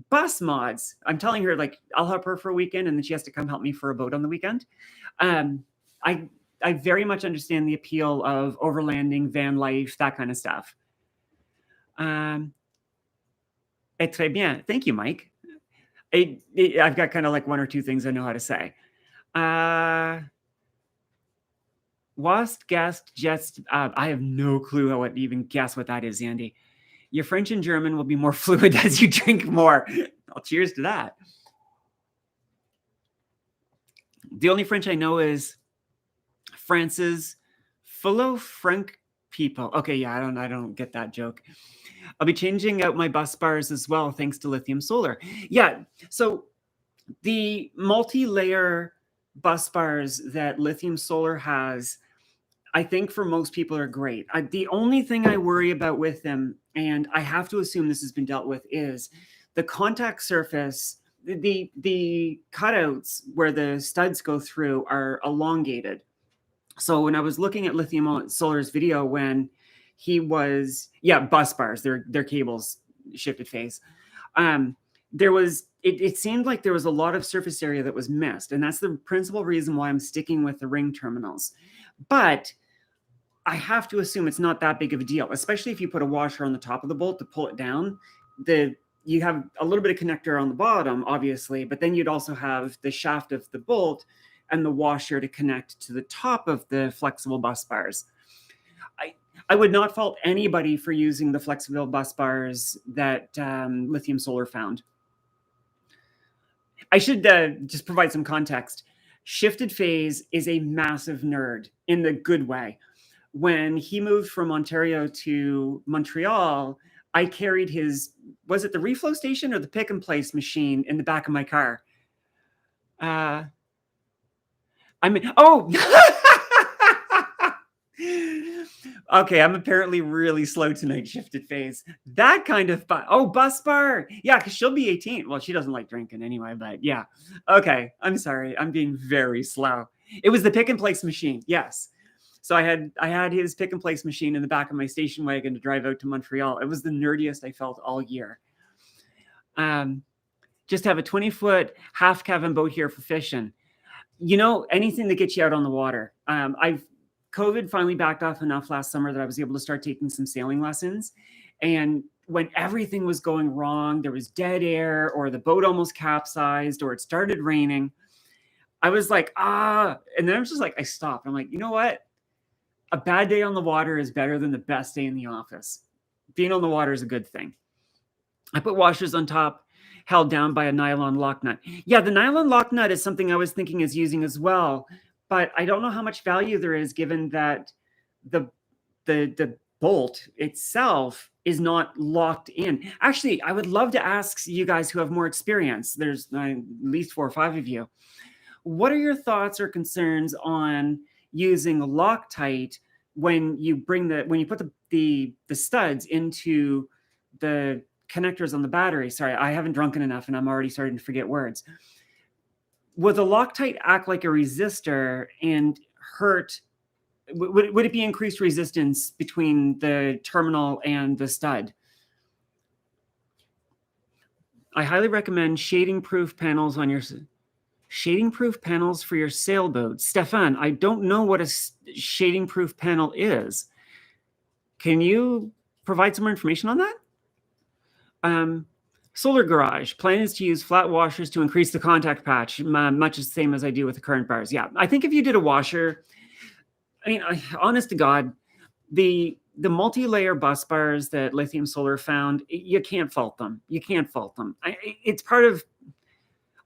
bus mods. I'm telling her, like, I'll help her for a weekend and then she has to come help me for a boat on the weekend. I very much understand the appeal of overlanding, van life, that kind of stuff. Et très bien. Thank you, Mike. I've got kind of like one or two things I know how to say. Wast, guest, just, I have no clue how to even guess what that is, Andy. Your French and German will be more fluid as you drink more. Well, cheers to that. The only French I know is France's fellow Frank people. Okay, yeah, I don't get that joke. I'll be changing out my bus bars as well, thanks to lithium solar. Yeah, so the multi-layer bus bars that lithium solar has, I think for most people are great. The only thing I worry about with them, and I have to assume this has been dealt with, is the contact surface. The cutouts where the studs go through are elongated. So when I was looking at Lithium Solar's video when he was, bus bars, their cables shifted phase. It seemed like there was a lot of surface area that was missed. And that's the principal reason why I'm sticking with the ring terminals. But I have to assume it's not that big of a deal, especially if you put a washer on the top of the bolt to pull it down. You have a little bit of connector on the bottom, obviously, but then you'd also have the shaft of the bolt and the washer to connect to the top of the flexible bus bars. I would not fault anybody for using the flexible bus bars that Lithium Solar found. I should just provide some context. Shifted Phase is a massive nerd in the good way. When he moved from Ontario to Montreal, I carried his, was it the reflow station or the pick and place machine in the back of my car? I mean, oh, okay, I'm apparently really slow tonight, Shifted Phase. That kind of, bus bar. Yeah, because she'll be 18. Well, she doesn't like drinking anyway, but yeah. Okay, I'm sorry. I'm being very slow. It was the pick and place machine, yes. So I had his pick and place machine in the back of my station wagon to drive out to Montreal. It was the nerdiest I felt all year. Just have a 20-foot half cabin boat here for fishing. Anything that gets you out on the water. COVID finally backed off enough last summer that I was able to start taking some sailing lessons. And when everything was going wrong, there was dead air, or the boat almost capsized, or it started raining, I was like, and then I was just like, I stopped. I'm like, you know what? A bad day on the water is better than the best day in the office. Being on the water is a good thing. I put washers on top, held down by a nylon lock nut. Yeah, the nylon lock nut is something I was thinking is using as well, but I don't know how much value there is given that the bolt itself is not locked in. Actually, I would love to ask you guys who have more experience. There's at least 4 or 5 of you. What are your thoughts or concerns on using Loctite when you put the studs into the connectors on the battery? Sorry, I haven't drunken enough and I'm already starting to forget words. Would the Loctite act like a resistor and hurt? Would it be increased resistance between the terminal and the stud? I highly recommend shading-proof panels for your sailboat. Stefan, I don't know what a shading-proof panel is. Can you provide some more information on that? Solar Garage. Plan is to use flat washers to increase the contact patch, much the same as I do with the current bars. Yeah, I think if you did a washer, I mean, honest to God, the multi-layer bus bars that Lithium Solar found, you can't fault them. You can't fault them. It's part of,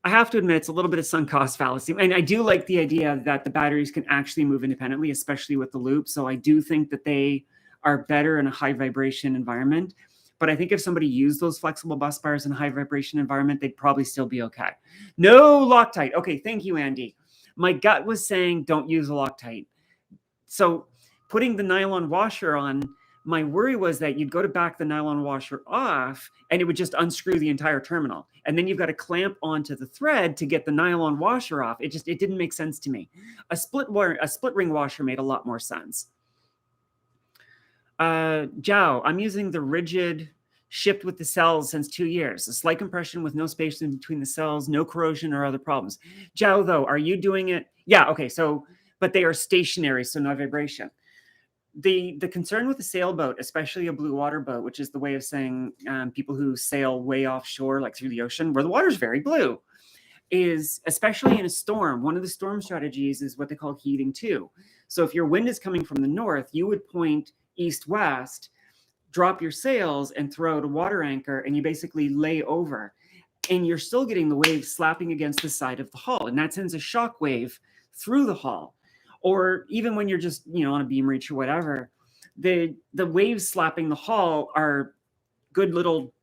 I have to admit, it's a little bit of sunk cost fallacy. And I do like the idea that the batteries can actually move independently, especially with the loop. So I do think that they are better in a high vibration environment. But I think if somebody used those flexible bus bars in a high vibration environment, they'd probably still be okay. No Loctite. Okay, thank you, Andy. My gut was saying don't use a Loctite. So putting the nylon washer on, my worry was that you'd go to back the nylon washer off and it would just unscrew the entire terminal. And then you've got to clamp onto the thread to get the nylon washer off. It didn't make sense to me. A split ring washer made a lot more sense. Zhao, I'm using the rigid shipped with the cells since 2 years. A slight compression with no space in between the cells, no corrosion or other problems. Zhao, though, are you doing it? Yeah, okay, so, but they are stationary, so no vibration. The concern with a sailboat, especially a blue water boat, which is the way of saying people who sail way offshore, like through the ocean, where the water's very blue, is especially in a storm, one of the storm strategies is what they call heating too. So if your wind is coming from the north, you would point east-west, drop your sails and throw out a water anchor, and you basically lay over. And you're still getting the waves slapping against the side of the hull, and that sends a shock wave through the hull. Or even when you're just, on a beam reach or whatever, the waves slapping the hull are good little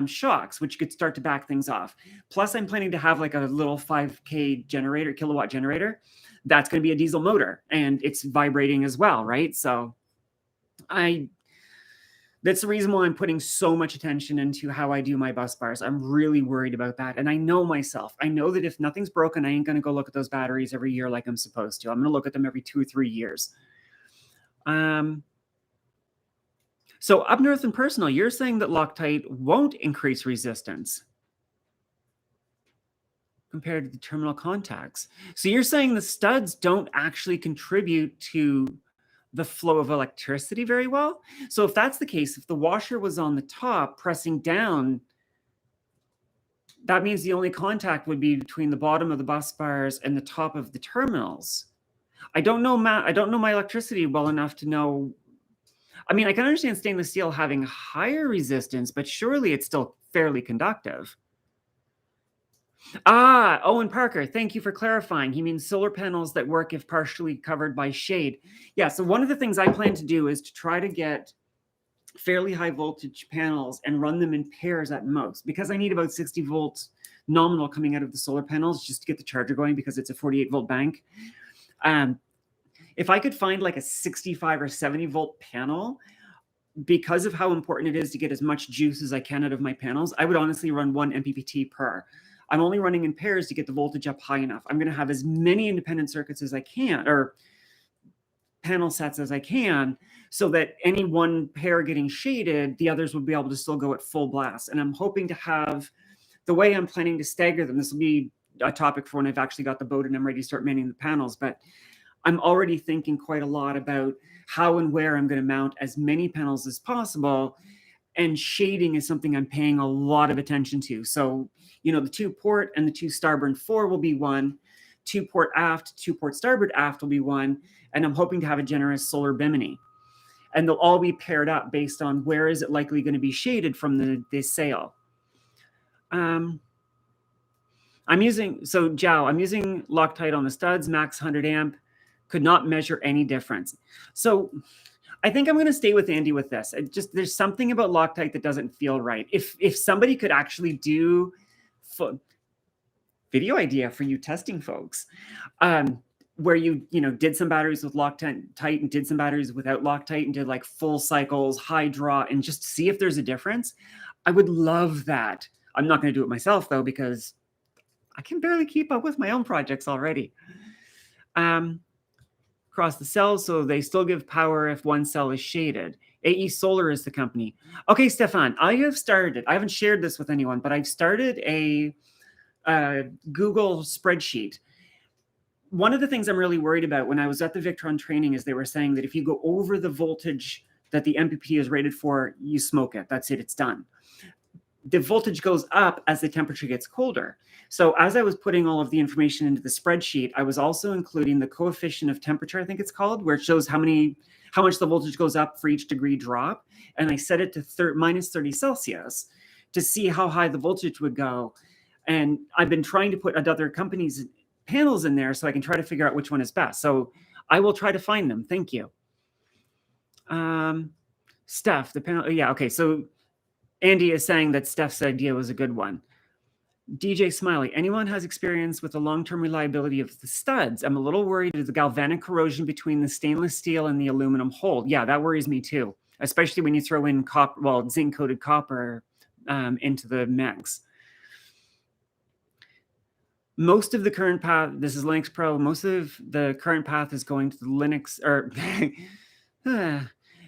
shocks, which could start to back things off. Plus, I'm planning to have like a little 5K kilowatt generator. That's going to be a diesel motor, and it's vibrating as well, right? So that's the reason why I'm putting so much attention into how I do my bus bars. I'm really worried about that. And I know myself. I know that if nothing's broken, I ain't going to go look at those batteries every year like I'm supposed to. I'm going to look at them every 2 or 3 years. So up north and personal, you're saying that Loctite won't increase resistance compared to the terminal contacts. So you're saying the studs don't actually contribute to the flow of electricity very well. So if that's the case, if the washer was on the top pressing down, that means the only contact would be between the bottom of the bus bars and the top of the terminals. I don't know my electricity well enough to know I mean, I can understand stainless steel having higher resistance, but surely it's still fairly conductive. Ah, Owen Parker, thank you for clarifying. He means solar panels that work if partially covered by shade. Yeah, so one of the things I plan to do is to try to get fairly high voltage panels and run them in pairs at most, because I need about 60 volts nominal coming out of the solar panels just to get the charger going, because it's a 48 volt bank. If I could find like a 65 or 70 volt panel, because of how important it is to get as much juice as I can out of my panels, I would honestly run 1 MPPT per. I'm only running in pairs to get the voltage up high enough. I'm going to have as many independent circuits as I can, or panel sets as I can, so that any one pair getting shaded, the others would be able to still go at full blast. And I'm hoping to have, the way I'm planning to stagger them, this will be a topic for when I've actually got the boat and I'm ready to start manning the panels, but I'm already thinking quite a lot about how and where I'm going to mount as many panels as possible. And shading is something I'm paying a lot of attention to. So, the 2-port and the 2 starboard 4 will be one, 2-port aft, 2-port starboard aft will be one, and I'm hoping to have a generous solar bimini. And they'll all be paired up based on where is it likely going to be shaded from the sail. I'm using Loctite on the studs, max 100 amp, could not measure any difference. So I think I'm going to stay with Andy with this. There's something about Loctite that doesn't feel right. If somebody could actually do video idea for you testing folks, where you did some batteries with Loctite and did some batteries without Loctite and did like full cycles, high draw, and just see if there's a difference. I would love that. I'm not going to do it myself though, because I can barely keep up with my own projects already. Across the cells, so they still give power if one cell is shaded. AE Solar is the company. Okay, Stefan, I haven't shared this with anyone, but I've started a Google spreadsheet. One of the things I'm really worried about when I was at the Victron training is they were saying that if you go over the voltage that the MPP is rated for, you smoke it. That's it, it's done. The voltage goes up as the temperature gets colder. So as I was putting all of the information into the spreadsheet, I was also including the coefficient of temperature, I think it's called, where it shows how much the voltage goes up for each degree drop. And I set it to minus 30 Celsius to see how high the voltage would go. And I've been trying to put other companies' panels in there so I can try to figure out which one is best. So I will try to find them. Thank you. Steph, the panel. Yeah, okay. So Andy is saying that Steph's idea was a good one. DJ Smiley, anyone has experience with the long-term reliability of the studs? I'm a little worried of the galvanic corrosion between the stainless steel and the aluminum hold. Yeah, that worries me too, especially when you throw in zinc-coated copper into the mix. Most of the current path, this is Linux Pro, most of the current path is going to the Linux, or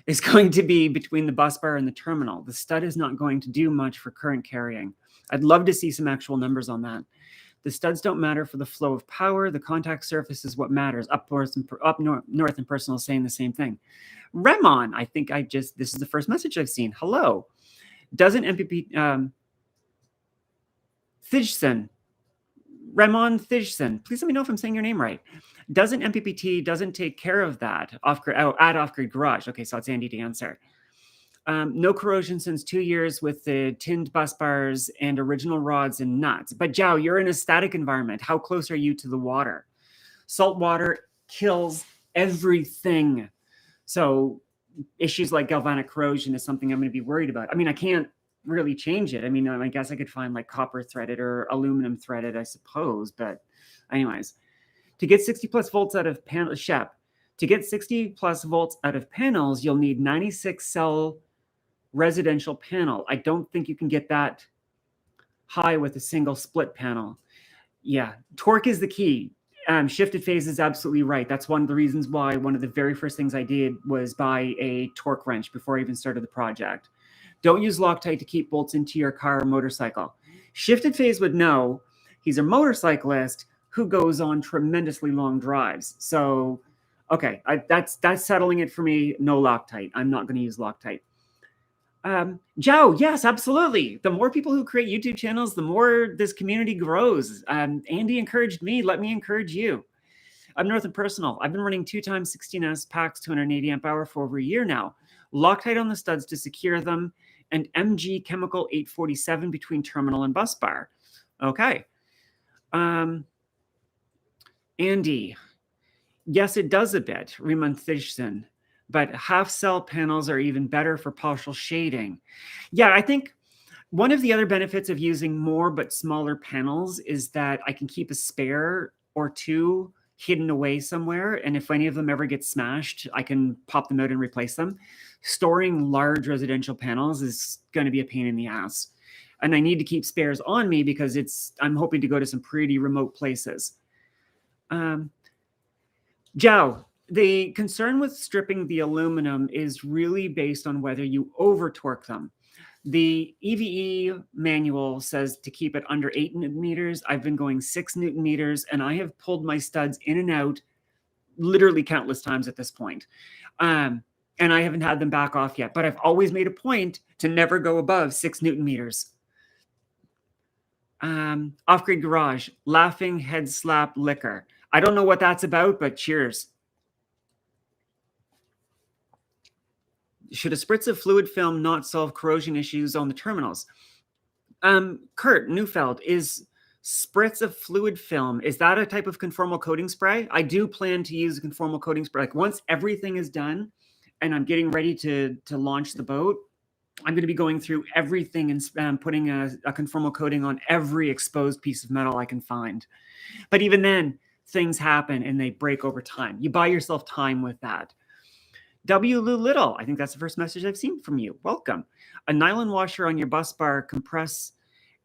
is going to be between the bus bar and the terminal. The stud is not going to do much for current carrying. I'd love to see some actual numbers on that. The studs don't matter for the flow of power. The contact surface is what matters. Up north and Personal saying the same thing. Remon, I think this is the first message I've seen. Hello. Doesn't MPP, Thijsen, Ramon Thijsen, please let me know if I'm saying your name right. Doesn't MPPT take care of that at off-grid garage? Okay, so it's Andy to answer. No corrosion since 2 years with the tinned bus bars and original rods and nuts. But Zhao, you're in a static environment. How close are you to the water? Salt water kills everything. So issues like galvanic corrosion is something I'm going to be worried about. I mean, I can't really change it. I mean, I guess I could find like copper threaded or aluminum threaded, I suppose. But anyways, to get 60 plus volts out of panels, Shep, to get 60 plus volts out of panels, you'll need 96 cell residential panel. I don't think you can get that high with a single split panel. Yeah, torque is the key. Shifted phase is absolutely right. That's one of the reasons why one of the very first things I did was buy a torque wrench before I even started the project. Don't use Loctite to keep bolts into your car or motorcycle. Shifted phase would know. He's a motorcyclist who goes on tremendously long drives. So, okay, that's settling it for me. No Loctite. I'm not going to use Loctite. Joe, yes, absolutely. The more people who create YouTube channels, the more this community grows. Andy encouraged me. Let me encourage you. I'm North and Personal. I've been running 2x16S packs, 280 amp hour for over a year now. Loctite on the studs to secure them, and MG chemical 847 between terminal and bus bar. Okay. Andy, yes, it does a bit, remonstration, but half cell panels are even better for partial shading. Yeah, I think one of the other benefits of using more but smaller panels is that I can keep a spare or two hidden away somewhere. And if any of them ever get smashed, I can pop them out and replace them. Storing large residential panels is going to be a pain in the ass. And I need to keep spares on me because I'm hoping to go to some pretty remote places. Joe, the concern with stripping the aluminum is really based on whether you over torque them. The EVE manual says to keep it under 8 Newton meters. I've been going 6 Newton meters, and I have pulled my studs in and out literally countless times at this point. And I haven't had them back off yet, but I've always made a point to never go above 6 Newton meters. Off-grid garage, laughing head slap liquor. I don't know what that's about, but cheers. Should a spritz of fluid film not solve corrosion issues on the terminals? Kurt Neufeld, is spritz of fluid film, is that a type of conformal coating spray? I do plan to use a conformal coating spray. Like once everything is done and I'm getting ready to launch the boat, I'm going to be going through everything and putting a conformal coating on every exposed piece of metal I can find. But even then, things happen and they break over time. You buy yourself time with that. W. Lou Little, I think that's the first message I've seen from you. Welcome. A nylon washer on your bus bar compress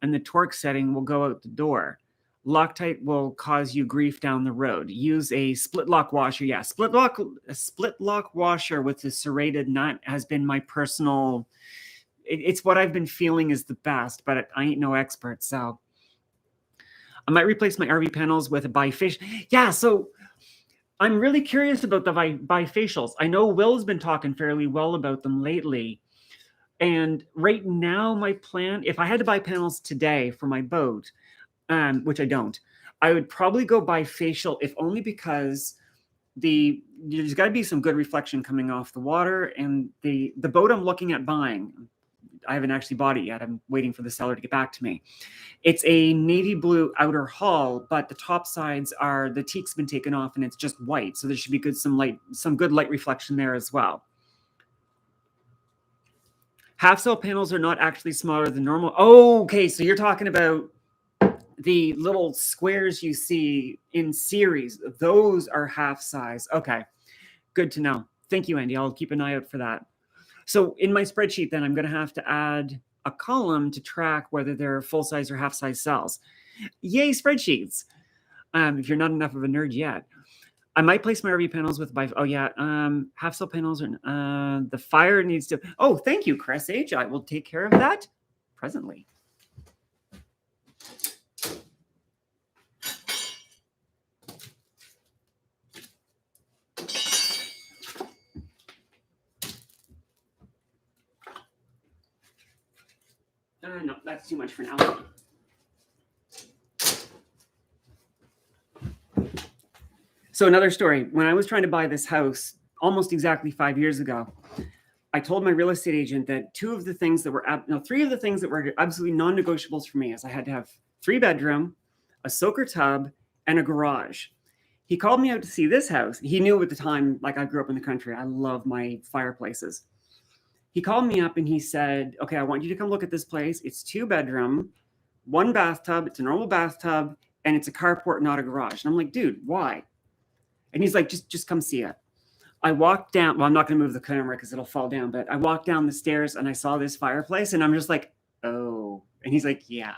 and the torque setting will go out the door. Loctite will cause you grief down the road. Use a split lock washer. Yeah, a split lock washer with the serrated nut has been my personal, it's what I've been feeling is the best, but I ain't no expert, so. I might replace my RV panels with a bifacial. Yeah, so I'm really curious about the bifacials. I know Will's been talking fairly well about them lately. And right now, my plan, if I had to buy panels today for my boat, which I don't, I would probably go bifacial, if only because there's got to be some good reflection coming off the water. And the boat I'm looking at buying, I haven't actually bought it yet. I'm waiting for the seller to get back to me. It's a navy blue outer hull, but the top sides are, the teak's been taken off and it's just white. So there should be some good light reflection there as well. Half cell panels are not actually smaller than normal. Oh, okay. So you're talking about the little squares you see in series. Those are half size. Okay. Good to know. Thank you, Andy. I'll keep an eye out for that. So in my spreadsheet, then I'm going to have to add a column to track whether they're full size or half size cells. Yay, spreadsheets. If you're not enough of a nerd yet. I might place my RV panels with half cell panels. The fire needs to. Oh, thank you, Chris H. I will take care of that presently. No, that's too much for now. So another story, when I was trying to buy this house almost exactly 5 years ago, I told my real estate agent that three of the things that were absolutely non-negotiables for me is I had to have 3-bedroom, a soaker tub, and a garage. He called me out to see this house. He knew at the time, like I grew up in the country, I love my fireplaces. He called me up and he said, okay, I want you to come look at this place. It's 2-bedroom, 1 bathtub. It's a normal bathtub, and it's a carport, not a garage. And I'm like, dude, why? And he's like, just come see it. I walked down. Well, I'm not going to move the camera because it'll fall down. But I walked down the stairs and I saw this fireplace, and I'm just like, oh. And he's like, yeah.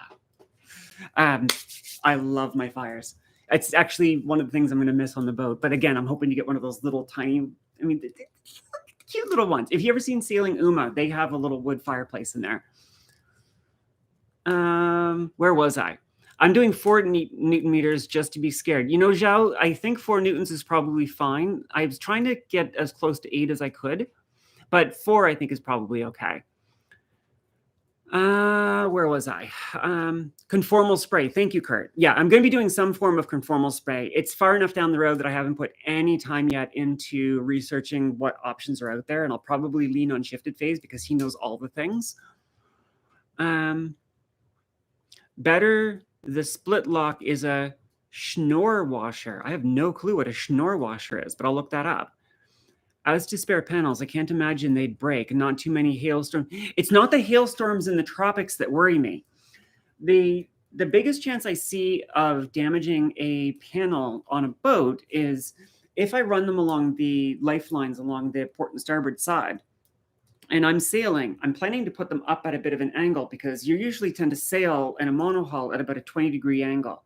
I love my fires. It's actually one of the things I'm going to miss on the boat. But again, I'm hoping to get one of those little tiny, cute little ones. If you ever seen Sailing Uma, they have a little wood fireplace in there. Where was I? I'm doing 4 Newton meters just to be scared. You know, Zhao, I think 4 Newtons is probably fine. I was trying to get as close to 8 as I could, but 4 I think is probably okay. Where was I? Conformal spray. Thank you, Kurt. Yeah, I'm going to be doing some form of conformal spray. It's far enough down the road that I haven't put any time yet into researching what options are out there, and I'll probably lean on Shifted Phase because he knows all the things. Better, the split lock is a schnorr washer. I have no clue what a schnorr washer is, but I'll look that up. As to spare panels, I can't imagine they'd break. Not too many hailstorms. It's not the hailstorms in the tropics that worry me. The biggest chance I see of damaging a panel on a boat is if I run them along the lifelines along the port and starboard side. And I'm sailing, I'm planning to put them up at a bit of an angle because you usually tend to sail in a monohull at about a 20-degree angle.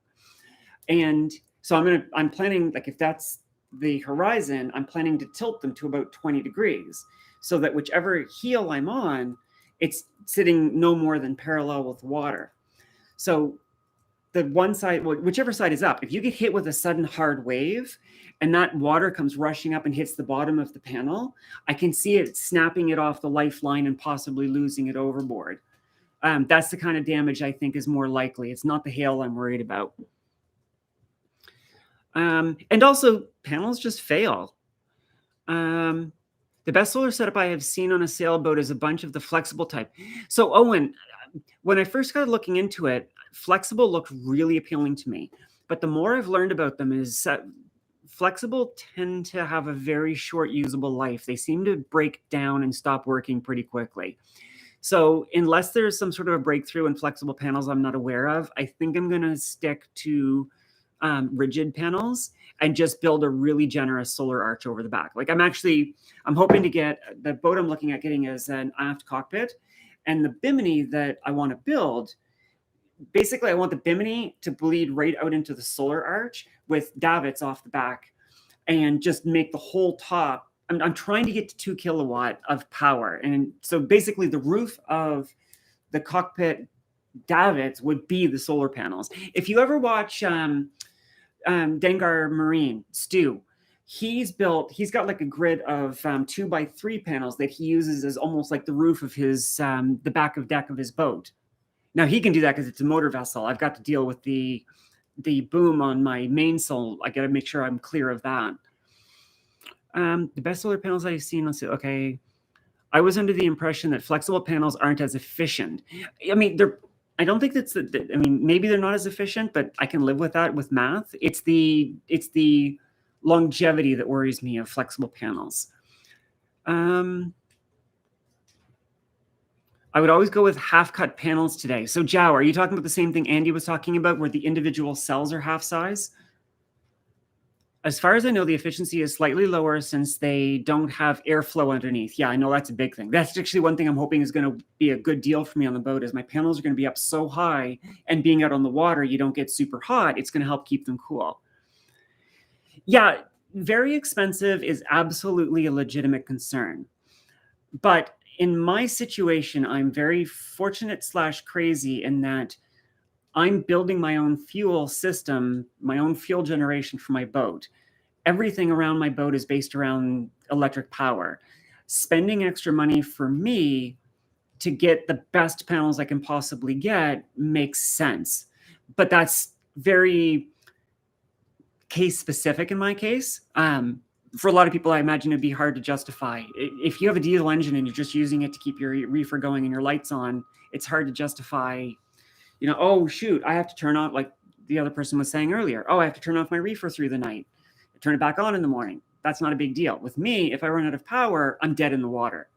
And so I'm planning, like if that's the horizon, I'm planning to tilt them to about 20 degrees so that whichever heel I'm on, it's sitting no more than parallel with water. So the one side, whichever side is up, if you get hit with a sudden hard wave and that water comes rushing up and hits the bottom of the panel, I can see it snapping it off the lifeline and possibly losing it overboard. That's the kind of damage I think is more likely. It's not the hail I'm worried about. And also, panels just fail. The best solar setup I have seen on a sailboat is a bunch of the flexible type. So, Owen, when I first started looking into it, flexible looked really appealing to me. But the more I've learned about them is flexible tend to have a very short usable life. They seem to break down and stop working pretty quickly. So unless there's some sort of a breakthrough in flexible panels I'm not aware of, I think I'm going to stick to rigid panels and just build a really generous solar arch over the back. Like I'm hoping to get, the boat I'm looking at getting is an aft cockpit, and the bimini that I want to build, basically I want the bimini to bleed right out into the solar arch with davits off the back and just make the whole top. I'm trying to get to 2 kilowatt of power. And so basically the roof of the cockpit davits would be the solar panels. If you ever watch Dengar Marine, Stu, he's got like a grid of 2x3 panels that he uses as almost like the roof of his, the back of deck of his boat. Now he can do that because it's a motor vessel. I've got to deal with the boom on my mainsail. I got to make sure I'm clear of that. The best solar panels I've seen, let's see, okay. I was under the impression that flexible panels aren't as efficient. I mean, I don't think that's, I mean, maybe they're not as efficient, but I can live with that with math. It's the longevity that worries me of flexible panels. I would always go with half-cut panels today. So, Jow, are you talking about the same thing Andy was talking about, where the individual cells are half size? As far as I know, the efficiency is slightly lower since they don't have airflow underneath. Yeah, I know that's a big thing. That's actually one thing I'm hoping is going to be a good deal for me on the boat, is my panels are going to be up so high, and being out on the water, you don't get super hot. It's going to help keep them cool. Yeah, very expensive is absolutely a legitimate concern. But in my situation, I'm very fortunate / crazy in that I'm building my own fuel system, my own fuel generation for my boat. Everything around my boat is based around electric power. Spending extra money for me to get the best panels I can possibly get makes sense. But that's very case specific in my case. For a lot of people, I imagine it'd be hard to justify. If you have a diesel engine and you're just using it to keep your reefer going and your lights on, it's hard to justify, oh, shoot, I have to turn off, like the other person was saying earlier, I have to turn off my reefer through the night, turn it back on in the morning. That's not a big deal. With me, if I run out of power, I'm dead in the water.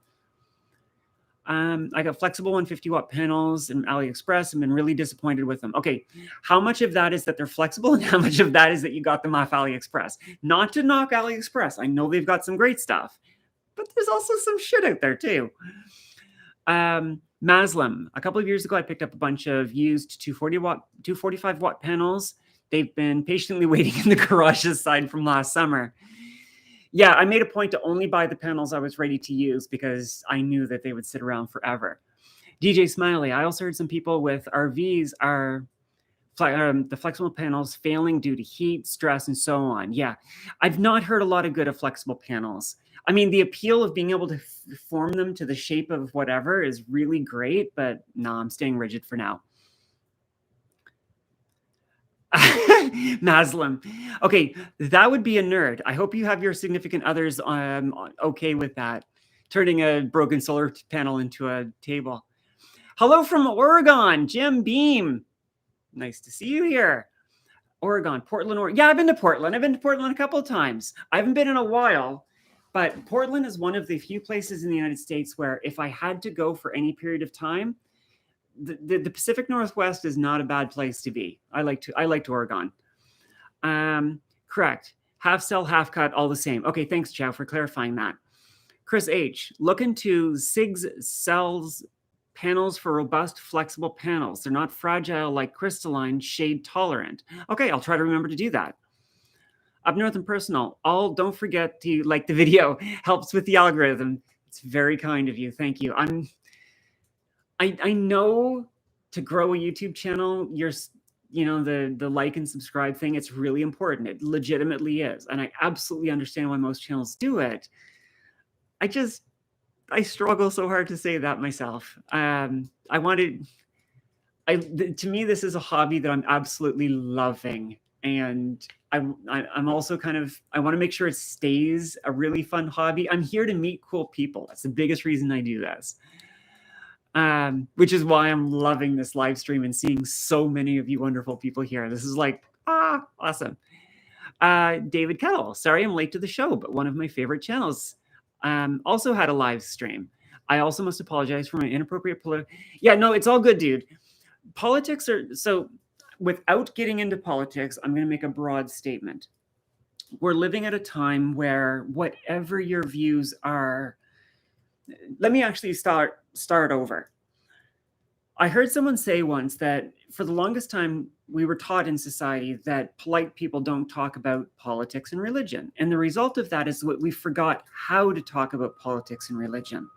I got flexible 150-watt panels in AliExpress and been really disappointed with them. Okay, how much of that is that they're flexible and how much of that is that you got them off AliExpress? Not to knock AliExpress. I know they've got some great stuff, but there's also some shit out there too. Maslam, a couple of years ago, I picked up a bunch of used 245-watt panels. They've been patiently waiting in the garage aside from last summer. Yeah, I made a point to only buy the panels I was ready to use because I knew that they would sit around forever. DJ Smiley, I also heard some people with RVs are the flexible panels failing due to heat, stress, and so on. Yeah, I've not heard a lot of good of flexible panels. I mean, the appeal of being able to form them to the shape of whatever is really great, but no, I'm staying rigid for now. Maslam. Okay, that would be a nerd. I hope you have your significant others okay with that. Turning a broken solar panel into a table. Hello from Oregon, Jim Beam. Nice to see you here. Oregon, Portland, Oregon. Yeah, I've been to Portland. I've been to Portland a couple of times. I haven't been in a while, but Portland is one of the few places in the United States where if I had to go for any period of time, the Pacific Northwest is not a bad place to be. I liked Oregon. Correct. Half cell, half cut, all the same. Okay, thanks, Chow, for clarifying that. Chris H. Look into SIG's cells panels for robust, flexible panels. They're not fragile like crystalline, shade tolerant. Okay, I'll try to remember to do that. Up North and Personal. Don't forget to like the video. Helps with the algorithm. It's very kind of you. Thank you. I know to grow a YouTube channel, the like and subscribe thing, it's really important. It legitimately is. And I absolutely understand why most channels do it. I struggle so hard to say that myself. To me, this is a hobby that I'm absolutely loving. And I'm also I want to make sure it stays a really fun hobby. I'm here to meet cool people. That's the biggest reason I do this. Which is why I'm loving this live stream and seeing so many of you wonderful people here. This is awesome. David Kettle, sorry I'm late to the show, but one of my favorite channels also had a live stream. I also must apologize for my inappropriate Yeah, no, it's all good, dude. Politics so without getting into politics, I'm going to make a broad statement. We're living at a time where whatever your views are, let me actually start over. I heard someone say once that for the longest time, we were taught in society that polite people don't talk about politics and religion. And the result of that is that we forgot how to talk about politics and religion.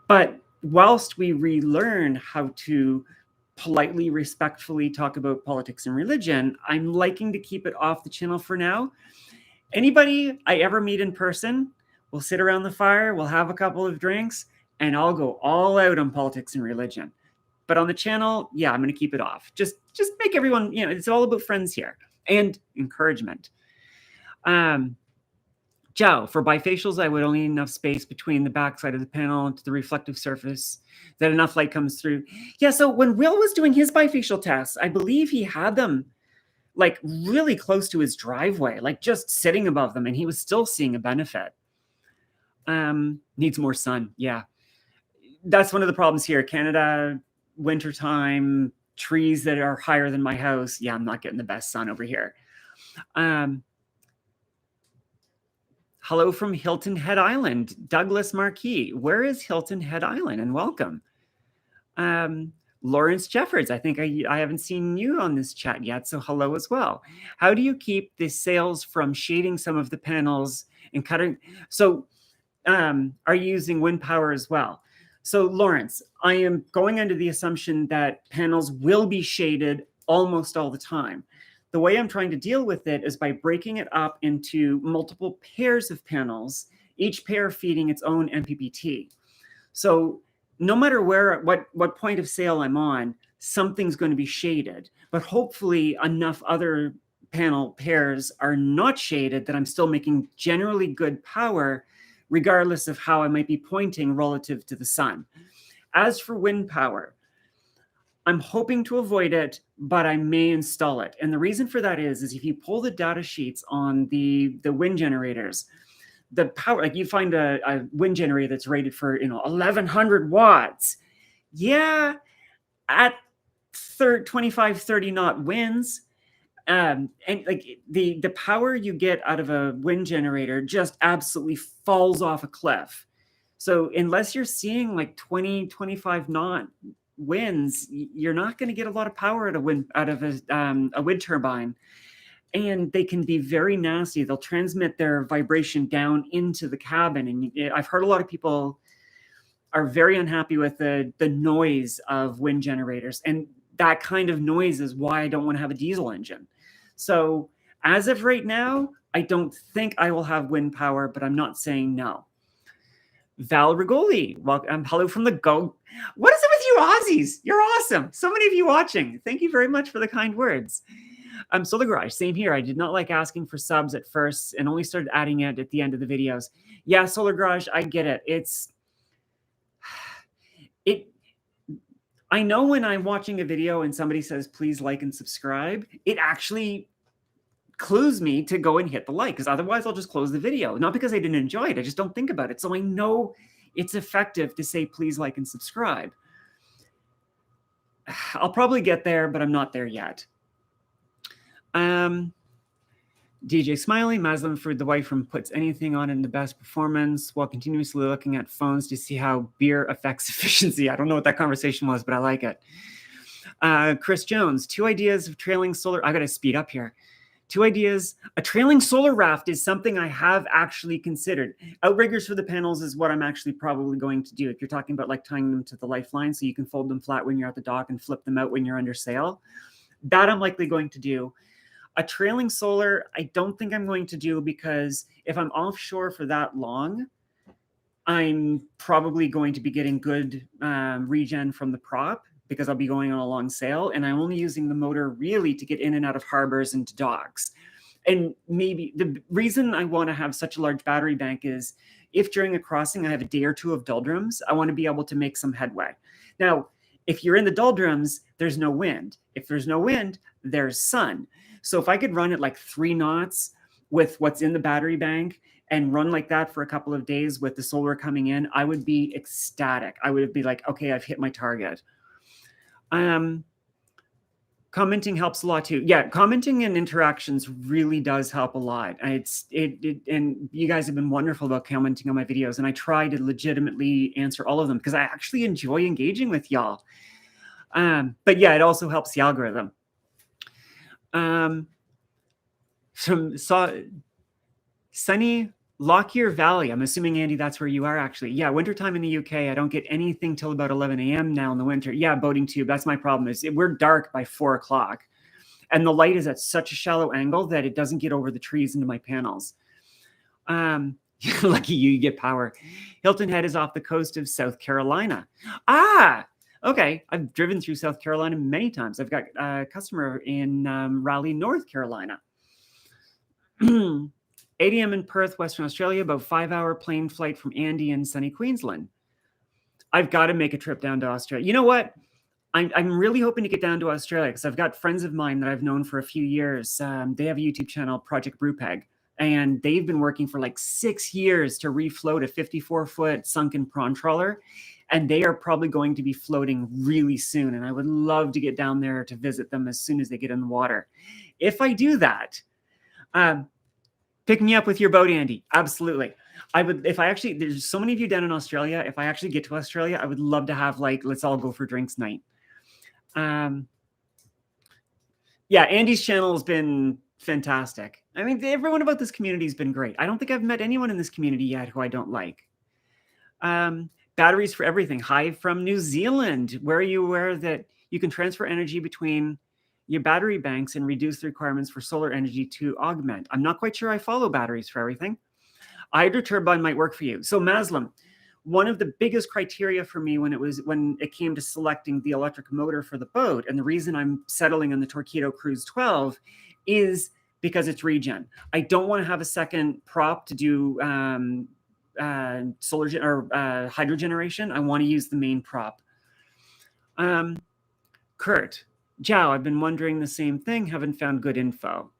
But whilst we relearn how to politely, respectfully talk about politics and religion, I'm liking to keep it off the channel for now. Anybody I ever meet in person, we'll sit around the fire, we'll have a couple of drinks, and I'll go all out on politics and religion. But on the channel, yeah, I'm going to keep it off. Just make everyone, it's all about friends here and encouragement. Joe, for bifacials, I would only need enough space between the backside of the panel and to the reflective surface that enough light comes through. Yeah, so when Will was doing his bifacial tests, I believe he had them really close to his driveway, just sitting above them, and he was still seeing a benefit. Needs more sun. Yeah. That's one of the problems here. Canada, wintertime, trees that are higher than my house. Yeah, I'm not getting the best sun over here. Hello from Hilton Head Island, Douglas Marquis. Where is Hilton Head Island? And welcome. Lawrence Jeffords, I think I haven't seen you on this chat yet, so hello as well. How do you keep the sails from shading some of the panels and cutting? So are you using wind power as well? So Lawrence, I am going under the assumption that panels will be shaded almost all the time. The way I'm trying to deal with it is by breaking it up into multiple pairs of panels, each pair feeding its own MPPT. So no matter what point of sail I'm on, something's going to be shaded, but hopefully enough other panel pairs are not shaded that I'm still making generally good power, regardless of how I might be pointing relative to the sun. As for wind power, I'm hoping to avoid it, but I may install it. And the reason for that is if you pull the data sheets on the wind generators, the power, you find a wind generator that's rated for 1100 watts. Yeah, at 25, 30 knot winds, and the power you get out of a wind generator just absolutely falls off a cliff. So unless you're seeing 20, 25 knot winds, you're not going to get a lot of power out of a wind turbine. And they can be very nasty. They'll transmit their vibration down into the cabin. And I've heard a lot of people are very unhappy with the noise of wind generators. And that kind of noise is why I don't want to have a diesel engine. So as of right now, I don't think I will have wind power, but I'm not saying no. Val Rigoli, welcome. Hello from the Go. What is it with you Aussies? You're awesome. So many of you watching. Thank you very much for the kind words. Solar Garage, same here. I did not like asking for subs at first and only started adding it at the end of the videos. Yeah, Solar Garage, I get it. I know when I'm watching a video and somebody says, please like and subscribe, it actually clues me to go and hit the like, because otherwise I'll just close the video. Not because I didn't enjoy it, I just don't think about it. So I know it's effective to say, please like and subscribe. I'll probably get there, but I'm not there yet. DJ Smiley, Maslam for the wife from puts anything on in the best performance while continuously looking at phones to see how beer affects efficiency. I don't know what that conversation was, but I like it. Chris Jones, 2 ideas of trailing solar. I got to speed up here. 2 ideas. A trailing solar raft is something I have actually considered. Outriggers for the panels is what I'm actually probably going to do. If you're talking about like tying them to the lifeline so you can fold them flat when you're at the dock and flip them out when you're under sail, that I'm likely going to do. A trailing solar, I don't think I'm going to do, because if I'm offshore for that long, I'm probably going to be getting good regen from the prop, because I'll be going on a long sail, and I'm only using the motor really to get in and out of harbors and to docks. And maybe the reason I want to have such a large battery bank is if during a crossing I have a day or two of doldrums, I want to be able to make some headway. Now, if you're in the doldrums, there's no wind. If there's no wind, there's sun. So if I could run at like 3 knots with what's in the battery bank and run like that for a couple of days with the solar coming in, I would be ecstatic. I would be like, okay, I've hit my target. Commenting helps a lot too. Yeah, commenting and interactions really does help a lot. And you guys have been wonderful about commenting on my videos, and I try to legitimately answer all of them because I actually enjoy engaging with y'all. But yeah, it also helps the algorithm. From sunny Lockyer Valley. I'm assuming, Andy, that's where you are actually. Yeah, wintertime in the UK. I don't get anything till about 11 a.m. now in the winter. Yeah, boating tube. That's my problem. We're dark by 4 o'clock. And the light is at such a shallow angle that it doesn't get over the trees into my panels. Lucky you get power. Hilton Head is off the coast of South Carolina. Ah, okay. I've driven through South Carolina many times. I've got a customer in Raleigh, North Carolina. 8 a.m. in Perth, Western Australia, about 5-hour plane flight from Andy in sunny Queensland. I've got to make a trip down to Australia. You know what? I'm really hoping to get down to Australia because I've got friends of mine that I've known for a few years. They have a YouTube channel, Project Brewpeg, and they've been working for like 6 years to refloat a 54-foot sunken prawn trawler, and they are probably going to be floating really soon, and I would love to get down there to visit them as soon as they get in the water. If I do that, pick me up with your boat, Andy. Absolutely. I would, if I actually, there's so many of you down in Australia. If I actually get to Australia, I would love to have like, let's all go for drinks night. Yeah, Andy's channel has been fantastic. I mean, everyone about this community has been great. I don't think I've met anyone in this community yet who I don't like. Batteries for everything. Hi from New Zealand. Where are you aware that you can transfer energy between your battery banks and reduce the requirements for solar energy to augment? I'm not quite sure I follow batteries for everything. Hydro turbine might work for you. So Maslam, one of the biggest criteria for me when it came to selecting the electric motor for the boat, and the reason I'm settling on the Torqeedo Cruise 12 is because it's regen. I don't want to have a second prop to do hydro generation. I want to use the main prop. Kurt, Jow, I've been wondering the same thing. Haven't found good info.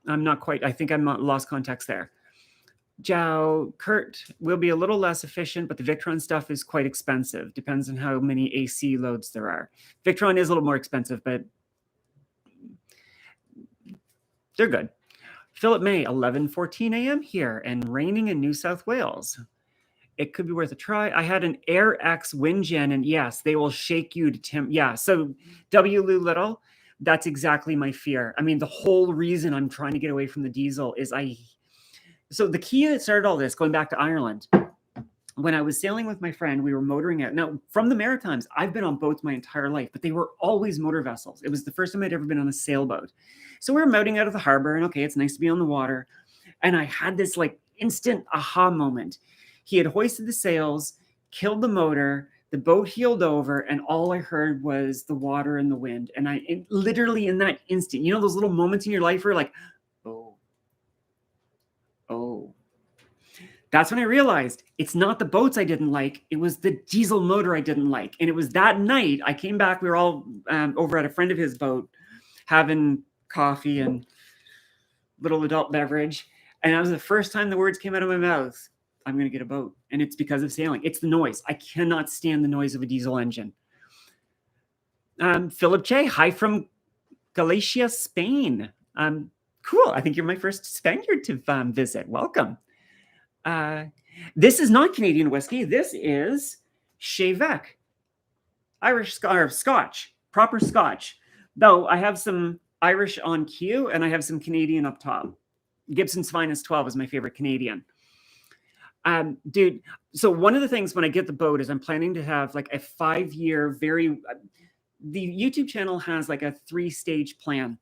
I'm not quite, I think I'm lost context there. Jow, Kurt will be a little less efficient, but the Victron stuff is quite expensive. Depends on how many AC loads there are. Victron is a little more expensive, but they're good. Philip May, 11:14 a.m. here and raining in New South Wales. It could be worth a try. I had an Air X wind gen, and yes, they will shake you to yeah, so W. Lou Little, that's exactly my fear. I mean, the whole reason I'm trying to get away from the diesel is so the key that started all this, going back to Ireland, when I was sailing with my friend, we were motoring out. Now, from the Maritimes, I've been on boats my entire life, but they were always motor vessels. It was the first time I'd ever been on a sailboat. So we were motoring out of the harbor, and okay, it's nice to be on the water. And I had this like instant aha moment. He had hoisted the sails, killed the motor, the boat heeled over, and all I heard was the water and the wind. And literally in that instant, you know, those little moments in your life where like, oh, oh. That's when I realized it's not the boats I didn't like. It was the diesel motor I didn't like. And it was that night I came back. We were all over at a friend of his boat having coffee and little adult beverage. And that was the first time the words came out of my mouth. I'm going to get a boat. And it's because of sailing. It's the noise. I cannot stand the noise of a diesel engine. Philip Che, hi from Galicia, Spain. Cool. I think you're my first Spaniard to visit. Welcome. This is not Canadian whiskey. This is Chevec, Irish Scotch, proper Scotch. Though I have some Irish on cue and I have some Canadian up top. Gibson's Finest 12 is my favorite Canadian. Dude, so one of the things when I get the boat is I'm planning to have like a 5-year the YouTube channel has like a 3-stage plan.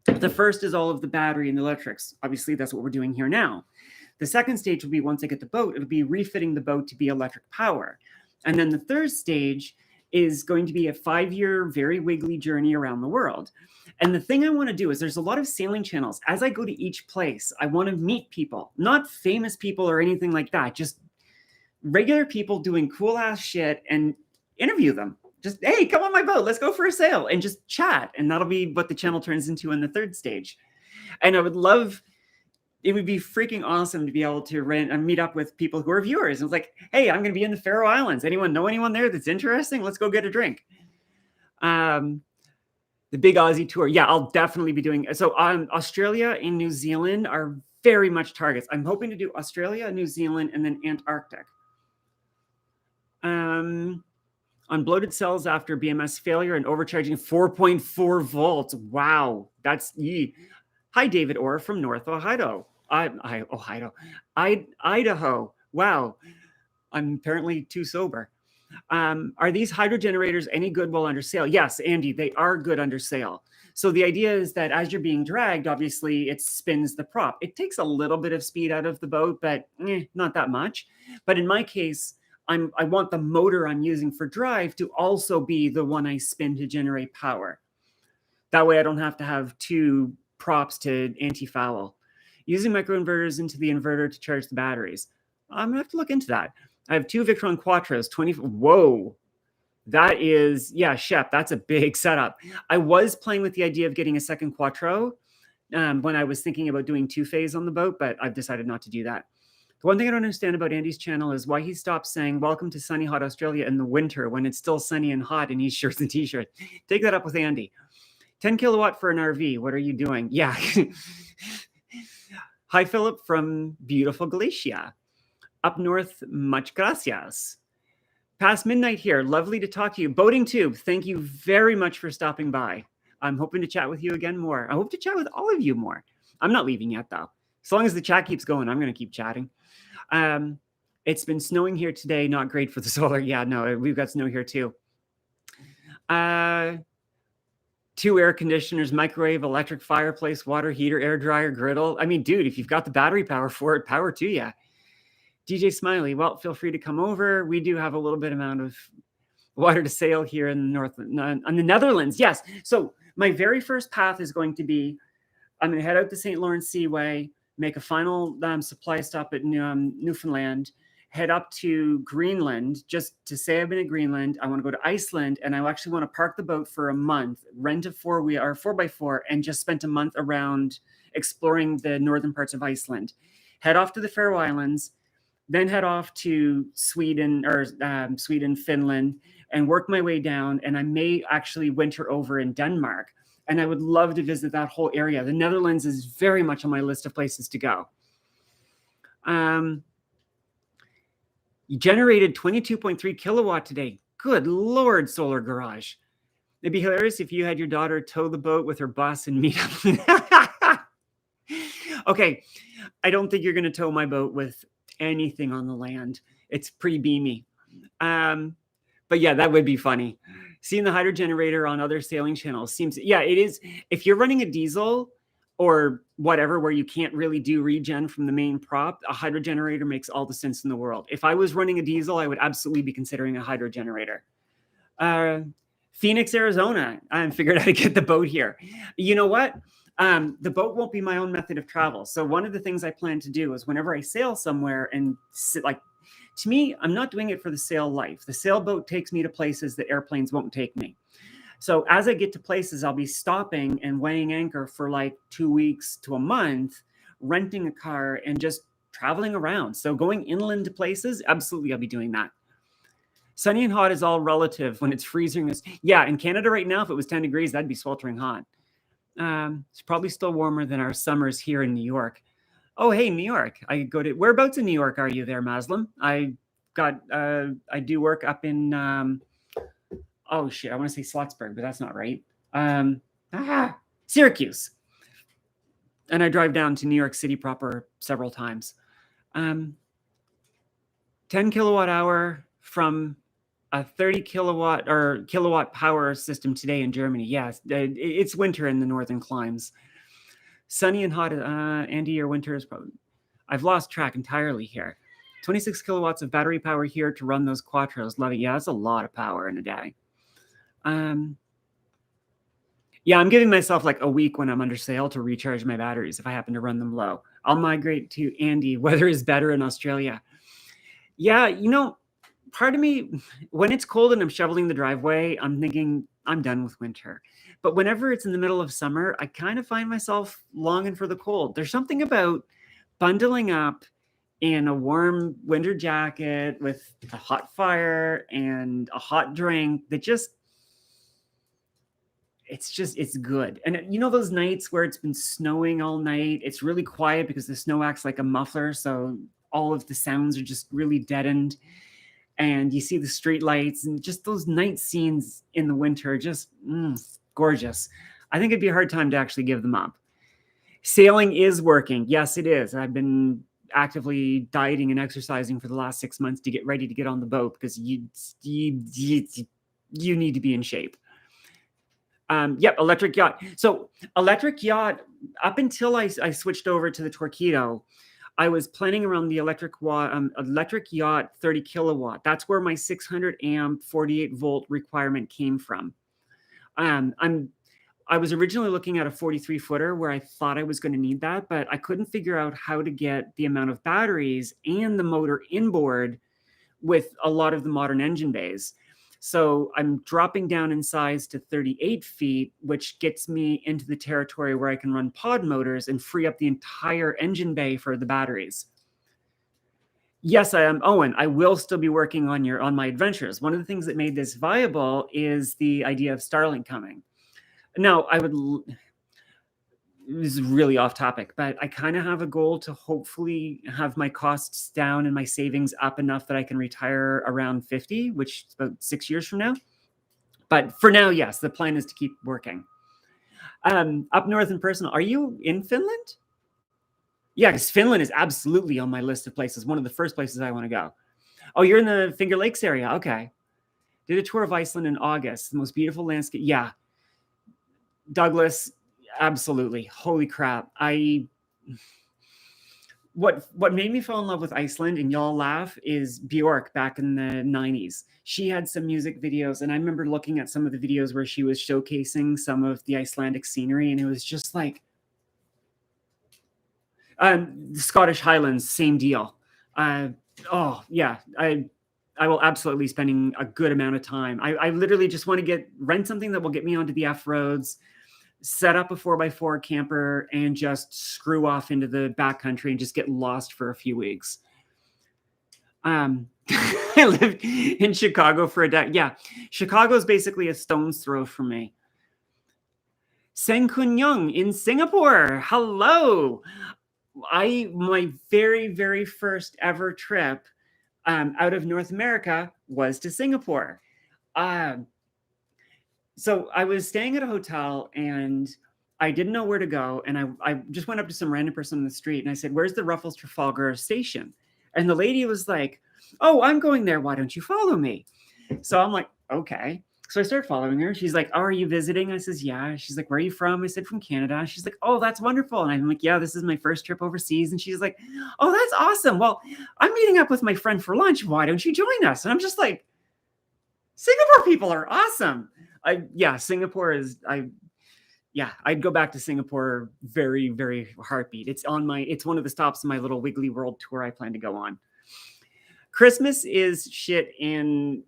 The first is all of the battery and the electrics. Obviously, that's what we're doing here now. The second stage will be once I get the boat, it'll be refitting the boat to be electric power. And then the third stage is going to be a 5-year, very wiggly journey around the world. And the thing I want to do is there's a lot of sailing channels. As I go to each place, I want to meet people, not famous people or anything like that, just regular people doing cool ass shit and interview them. Just, hey, come on my boat, let's go for a sail and just chat. And that'll be what the channel turns into in the third stage. And I would love, it would be freaking awesome to be able to meet up with people who are viewers. And it's like, hey, I'm going to be in the Faroe Islands. Anyone know anyone there that's interesting? Let's go get a drink. The big Aussie tour. Yeah, I'll definitely be doing. So Australia and New Zealand are very much targets. I'm hoping to do Australia, New Zealand, and then Antarctic. Unbloated cells after BMS failure and overcharging 4.4 volts. Wow, that's yee. Hi, David Orr from North Ohio. Idaho. Wow, I'm apparently too sober. Are these hydro generators any good while under sail? Yes, Andy, they are good under sail. So the idea is that as you're being dragged, obviously it spins the prop. It takes a little bit of speed out of the boat, but not that much. But in my case, I want the motor I'm using for drive to also be the one I spin to generate power. That way I don't have to have 2 props to anti-foul. Using microinverters into the inverter to charge the batteries. I'm going to have to look into that. I have 2 Victron Quattros, 20. Whoa. That is, yeah, Shep, that's a big setup. I was playing with the idea of getting a second Quattro when I was thinking about doing 2-phase on the boat, but I've decided not to do that. The one thing I don't understand about Andy's channel is why he stopped saying, welcome to sunny, hot Australia in the winter when it's still sunny and hot in his shirts and t-shirt. Take that up with Andy. 10 kilowatt for an RV. What are you doing? Yeah. Hi, Philip from beautiful Galicia. Up north, much gracias. Past midnight here. Lovely to talk to you. Boating Tube, thank you very much for stopping by. I'm hoping to chat with you again more. I hope to chat with all of you more. I'm not leaving yet, though. As long as the chat keeps going, I'm going to keep chatting. It's been snowing here today. Not great for the solar. Yeah, no, we've got snow here too. 2 air conditioners, microwave, electric fireplace, water heater, air dryer, griddle. I mean, dude, if you've got the battery power for it, power to you. DJ Smiley, well, feel free to come over. We do have a little bit amount of water to sail here in the Netherlands. Yes. So my very first path is going to be, I'm going to head out the St. Lawrence Seaway, make a final supply stop at Newfoundland, head up to Greenland, just to say I've been at Greenland. I want to go to Iceland, and I actually want to park the boat for a month, rent a 4x4, and just spend a month around exploring the northern parts of Iceland. Head off to the Faroe Islands, then head off to Sweden, Finland, and work my way down. And I may actually winter over in Denmark. And I would love to visit that whole area. The Netherlands is very much on my list of places to go. You generated 22.3 kilowatt today. Good Lord, Solar Garage. It'd be hilarious if you had your daughter tow the boat with her bus and meet up. Okay, I don't think you're going to tow my boat with anything on the land. It's pretty beamy. But yeah, that would be funny. Seeing the hydro generator on other sailing channels seems, yeah, it is. If you're running a diesel or whatever, where you can't really do regen from the main prop, a hydro generator makes all the sense in the world. If I was running a diesel, I would absolutely be considering a hydro generator. Phoenix, Arizona. I haven't figured out how to get the boat here. You know what? The boat won't be my own method of travel. So one of the things I plan to do is whenever I sail somewhere and sit, like, to me, I'm not doing it for the sail life. The sailboat takes me to places that airplanes won't take me. So as I get to places, I'll be stopping and weighing anchor for like 2 weeks to a month, renting a car and just traveling around. So going inland to places, absolutely, I'll be doing that. Sunny and hot is all relative. When it's freezing, yeah, in Canada right now, if it was 10 degrees, that'd be sweltering hot. It's probably still warmer than our summers here in New York. Oh, hey, New York. I go to, whereabouts in New York are you there, Maslam? I do work up in, oh shit, I want to say Slotsburg, but that's not right. Syracuse. And I drive down to New York City proper several times. 10 kilowatt hour from a 30 kilowatt or kilowatt power system today in Germany. Yes, it's winter in the northern climes. Sunny and hot. Andy, your winter is probably, I've lost track entirely here. 26 kilowatts of battery power here to run those quattros. Love it. Yeah, that's a lot of power in a day. Yeah, I'm giving myself like a week when I'm under sail to recharge my batteries if I happen to run them low. I'll migrate to Andy. Weather is better in Australia. Yeah, you know, part of me, when it's cold and I'm shoveling the driveway, I'm thinking I'm done with winter. But whenever it's in the middle of summer, I kind of find myself longing for the cold. There's something about bundling up in a warm winter jacket with a hot fire and a hot drink that just, it's good. And you know those nights where it's been snowing all night, it's really quiet because the snow acts like a muffler, so all of the sounds are just really deadened. And you see the street lights and just those night scenes in the winter, just gorgeous. I think it'd be a hard time to actually give them up. Sailing is working. Yes, it is. I've been actively dieting and exercising for the last 6 months to get ready to get on the boat because you need to be in shape. Yep, electric yacht. So electric yacht, up until I switched over to the Torpedo, I was planning around the electric yacht 30 kilowatt. That's where my 600 amp 48 volt requirement came from. I was originally looking at a 43 footer where I thought I was going to need that, but I couldn't figure out how to get the amount of batteries and the motor inboard with a lot of the modern engine bays. So I'm dropping down in size to 38 feet, which gets me into the territory where I can run pod motors and free up the entire engine bay for the batteries. Yes, I am, Owen. I will still be working on my adventures. One of the things that made this viable is the idea of Starlink coming. Now, this is really off topic, but I kind of have a goal to hopefully have my costs down and my savings up enough that I can retire around 50, which is about 6 years from now. But for now, yes, the plan is to keep working. Up north and personal, are you in Finland? Yeah, because Finland is absolutely on my list of places. One of the first places I want to go. Oh, you're in the Finger Lakes area. Okay. Did a tour of Iceland in August. The most beautiful landscape. Yeah. Douglas, absolutely. Holy crap. What made me fall in love with Iceland, and y'all laugh, is Bjork back in the 90s. She had some music videos, and I remember looking at some of the videos where she was showcasing some of the Icelandic scenery, and it was just like, the Scottish Highlands, same deal. Oh yeah, I will absolutely be spending a good amount of time. I literally just want to rent something that will get me onto the F roads, set up a 4x4 camper, and just screw off into the backcountry and just get lost for a few weeks. I lived in Chicago for a decade. Yeah, Chicago is basically a stone's throw from me. Seng Kun Young in Singapore. Hello. My very, very first ever trip out of North America was to Singapore. So I was staying at a hotel and I didn't know where to go. And I just went up to some random person on the street and I said, "Where's the Ruffles Trafalgar station?" And the lady was like, Oh, I'm going there. Why don't you follow me? So I'm like, okay. So I start following her. She's like, oh, are you visiting? I says, yeah. She's like, where are you from? I said, from Canada. She's like, oh, that's wonderful. And I'm like, yeah, this is my first trip overseas. And she's like, oh, that's awesome. Well, I'm meeting up with my friend for lunch. Why don't you join us? And I'm just like, Singapore people are awesome. Singapore is, I'd go back to Singapore very, very heartbeat. It's one of the stops on my little Wiggly World tour I plan to go on. Christmas is shit in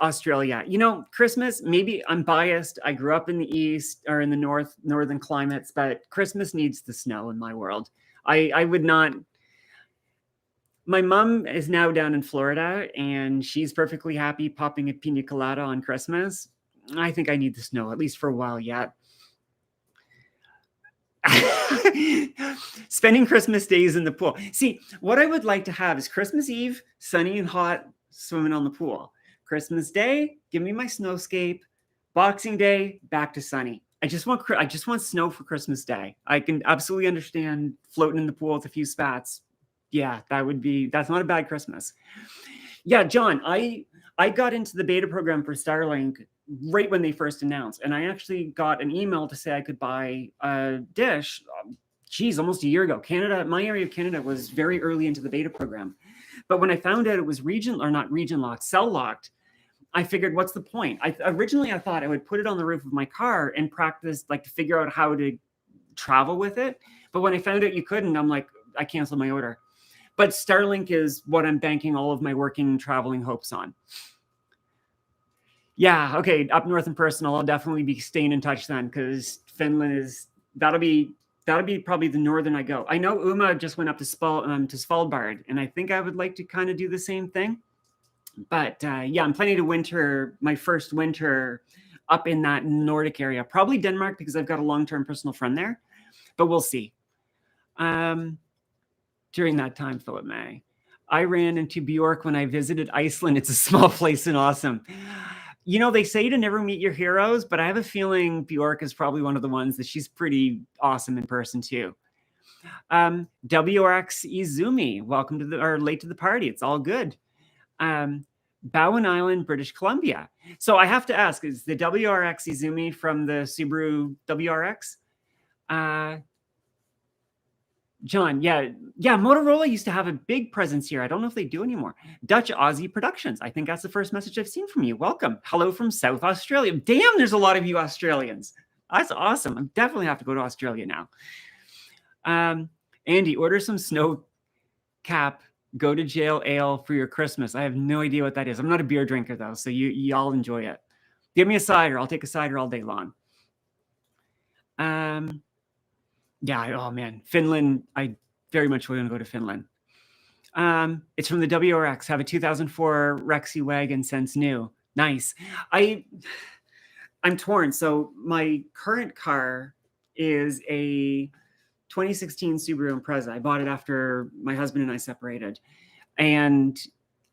Australia. Christmas, maybe I'm biased. I grew up in the East or in the northern climates, but Christmas needs the snow in my world. I would not. My mom is now down in Florida and she's perfectly happy popping a pina colada on Christmas. I think I need the snow, at least for a while yet. Spending Christmas days in the pool. See, what I would like to have is Christmas Eve, sunny and hot, swimming on the pool. Christmas Day, give me my snowscape. Boxing Day, back to sunny. I just want snow for Christmas Day. I can absolutely understand floating in the pool with a few spats. Yeah, that's not a bad Christmas. Yeah, John, I got into the beta program for Starlink right when they first announced, and I actually got an email to say I could buy a dish. Almost a year ago. My area of Canada was very early into the beta program, but when I found out it was cell locked, I figured, what's the point? Originally I thought I would put it on the roof of my car and practice, like, to figure out how to travel with it. But when I found out you couldn't, I'm like, I canceled my order. But Starlink is what I'm banking all of my working and traveling hopes on. Yeah, okay, up north and personal, I'll definitely be staying in touch then, because Finland that'll be probably the northern I go. I know Uma just went up to Svalbard, and I think I would like to kind of do the same thing. But I'm planning to my first winter up in that Nordic area, probably Denmark, because I've got a long-term personal friend there. But we'll see. During that time, Philip May, I ran into Bjork when I visited Iceland. It's a small place and awesome. They say to never meet your heroes, but I have a feeling Bjork is probably one of the ones that she's pretty awesome in person too. WRX Izumi, welcome late to the party. It's all good. Bowen Island, British Columbia. So I have to ask, is the WRX Izumi from the Subaru WRX? John, yeah, Motorola used to have a big presence here. I don't know if they do anymore. Dutch Aussie Productions. I think that's the first message I've seen from you. Welcome. Hello from South Australia. Damn, there's a lot of you Australians. That's awesome. I definitely have to go to Australia now. Andy, order some snow cap, go to jail ale for your Christmas. I have no idea what that is. I'm not a beer drinker though, so y'all enjoy it. Give me a cider. I'll take a cider all day long. Yeah, oh man, Finland. I very much want to go to Finland. It's from the WRX. Have a 2004 Rexy wagon since new. Nice. I'm torn. So my current car is a 2016 Subaru Impreza. I bought it after my husband and I separated, and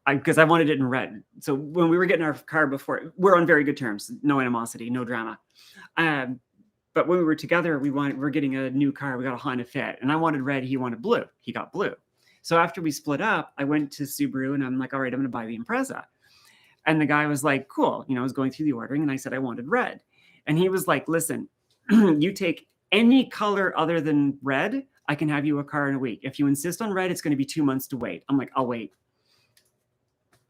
because I wanted it in red. So when we were getting our car before, we're on very good terms, no animosity, no drama. But when we were together, we're getting a new car. We got a Honda Fit, and I wanted red. He wanted blue. He got blue. So after we split up, I went to Subaru, and I'm like, all right, I'm going to buy the Impreza. And the guy was like, cool. I was going through the ordering, and I said I wanted red. And he was like, listen, you take any color other than red, I can have you a car in a week. If you insist on red, it's going to be 2 months to wait. I'm like, I'll wait.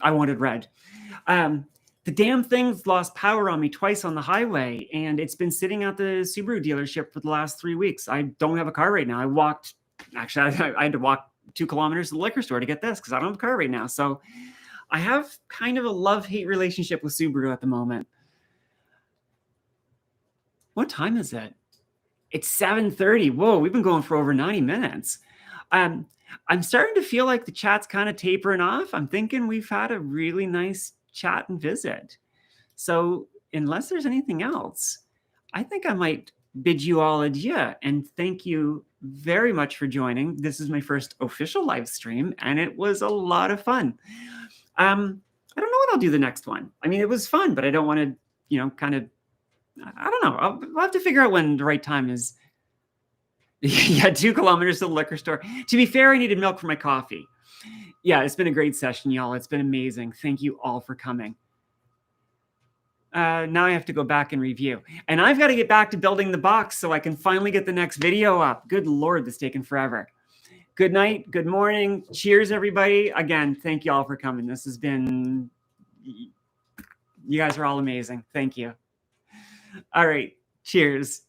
I wanted red. The damn thing's lost power on me twice on the highway, and it's been sitting at the Subaru dealership for the last 3 weeks. I don't have a car right now. I had to walk 2 kilometers to the liquor store to get this because I don't have a car right now. So I have kind of a love-hate relationship with Subaru at the moment. What time is it? It's 7:30. Whoa, we've been going for over 90 minutes. I'm starting to feel like the chat's kind of tapering off. I'm thinking we've had a really nice chat and visit. So unless there's anything else, I think I might bid you all adieu and thank you very much for joining. This is my first official live stream, and it was a lot of fun. I don't know what I'll do the next one. I mean, it was fun, but I don't want to, kind of, I don't know. I'll have to figure out when the right time is. Yeah, 2 kilometers to the liquor store. To be fair, I needed milk for my coffee. Yeah, it's been a great session, y'all. It's been amazing. Thank you all for coming. Now I have to go back and review. And I've got to get back to building the box so I can finally get the next video up. Good Lord, this is taking forever. Good night. Good morning. Cheers, everybody. Again, thank you all for coming. This has been, you guys are all amazing. Thank you. All right. Cheers.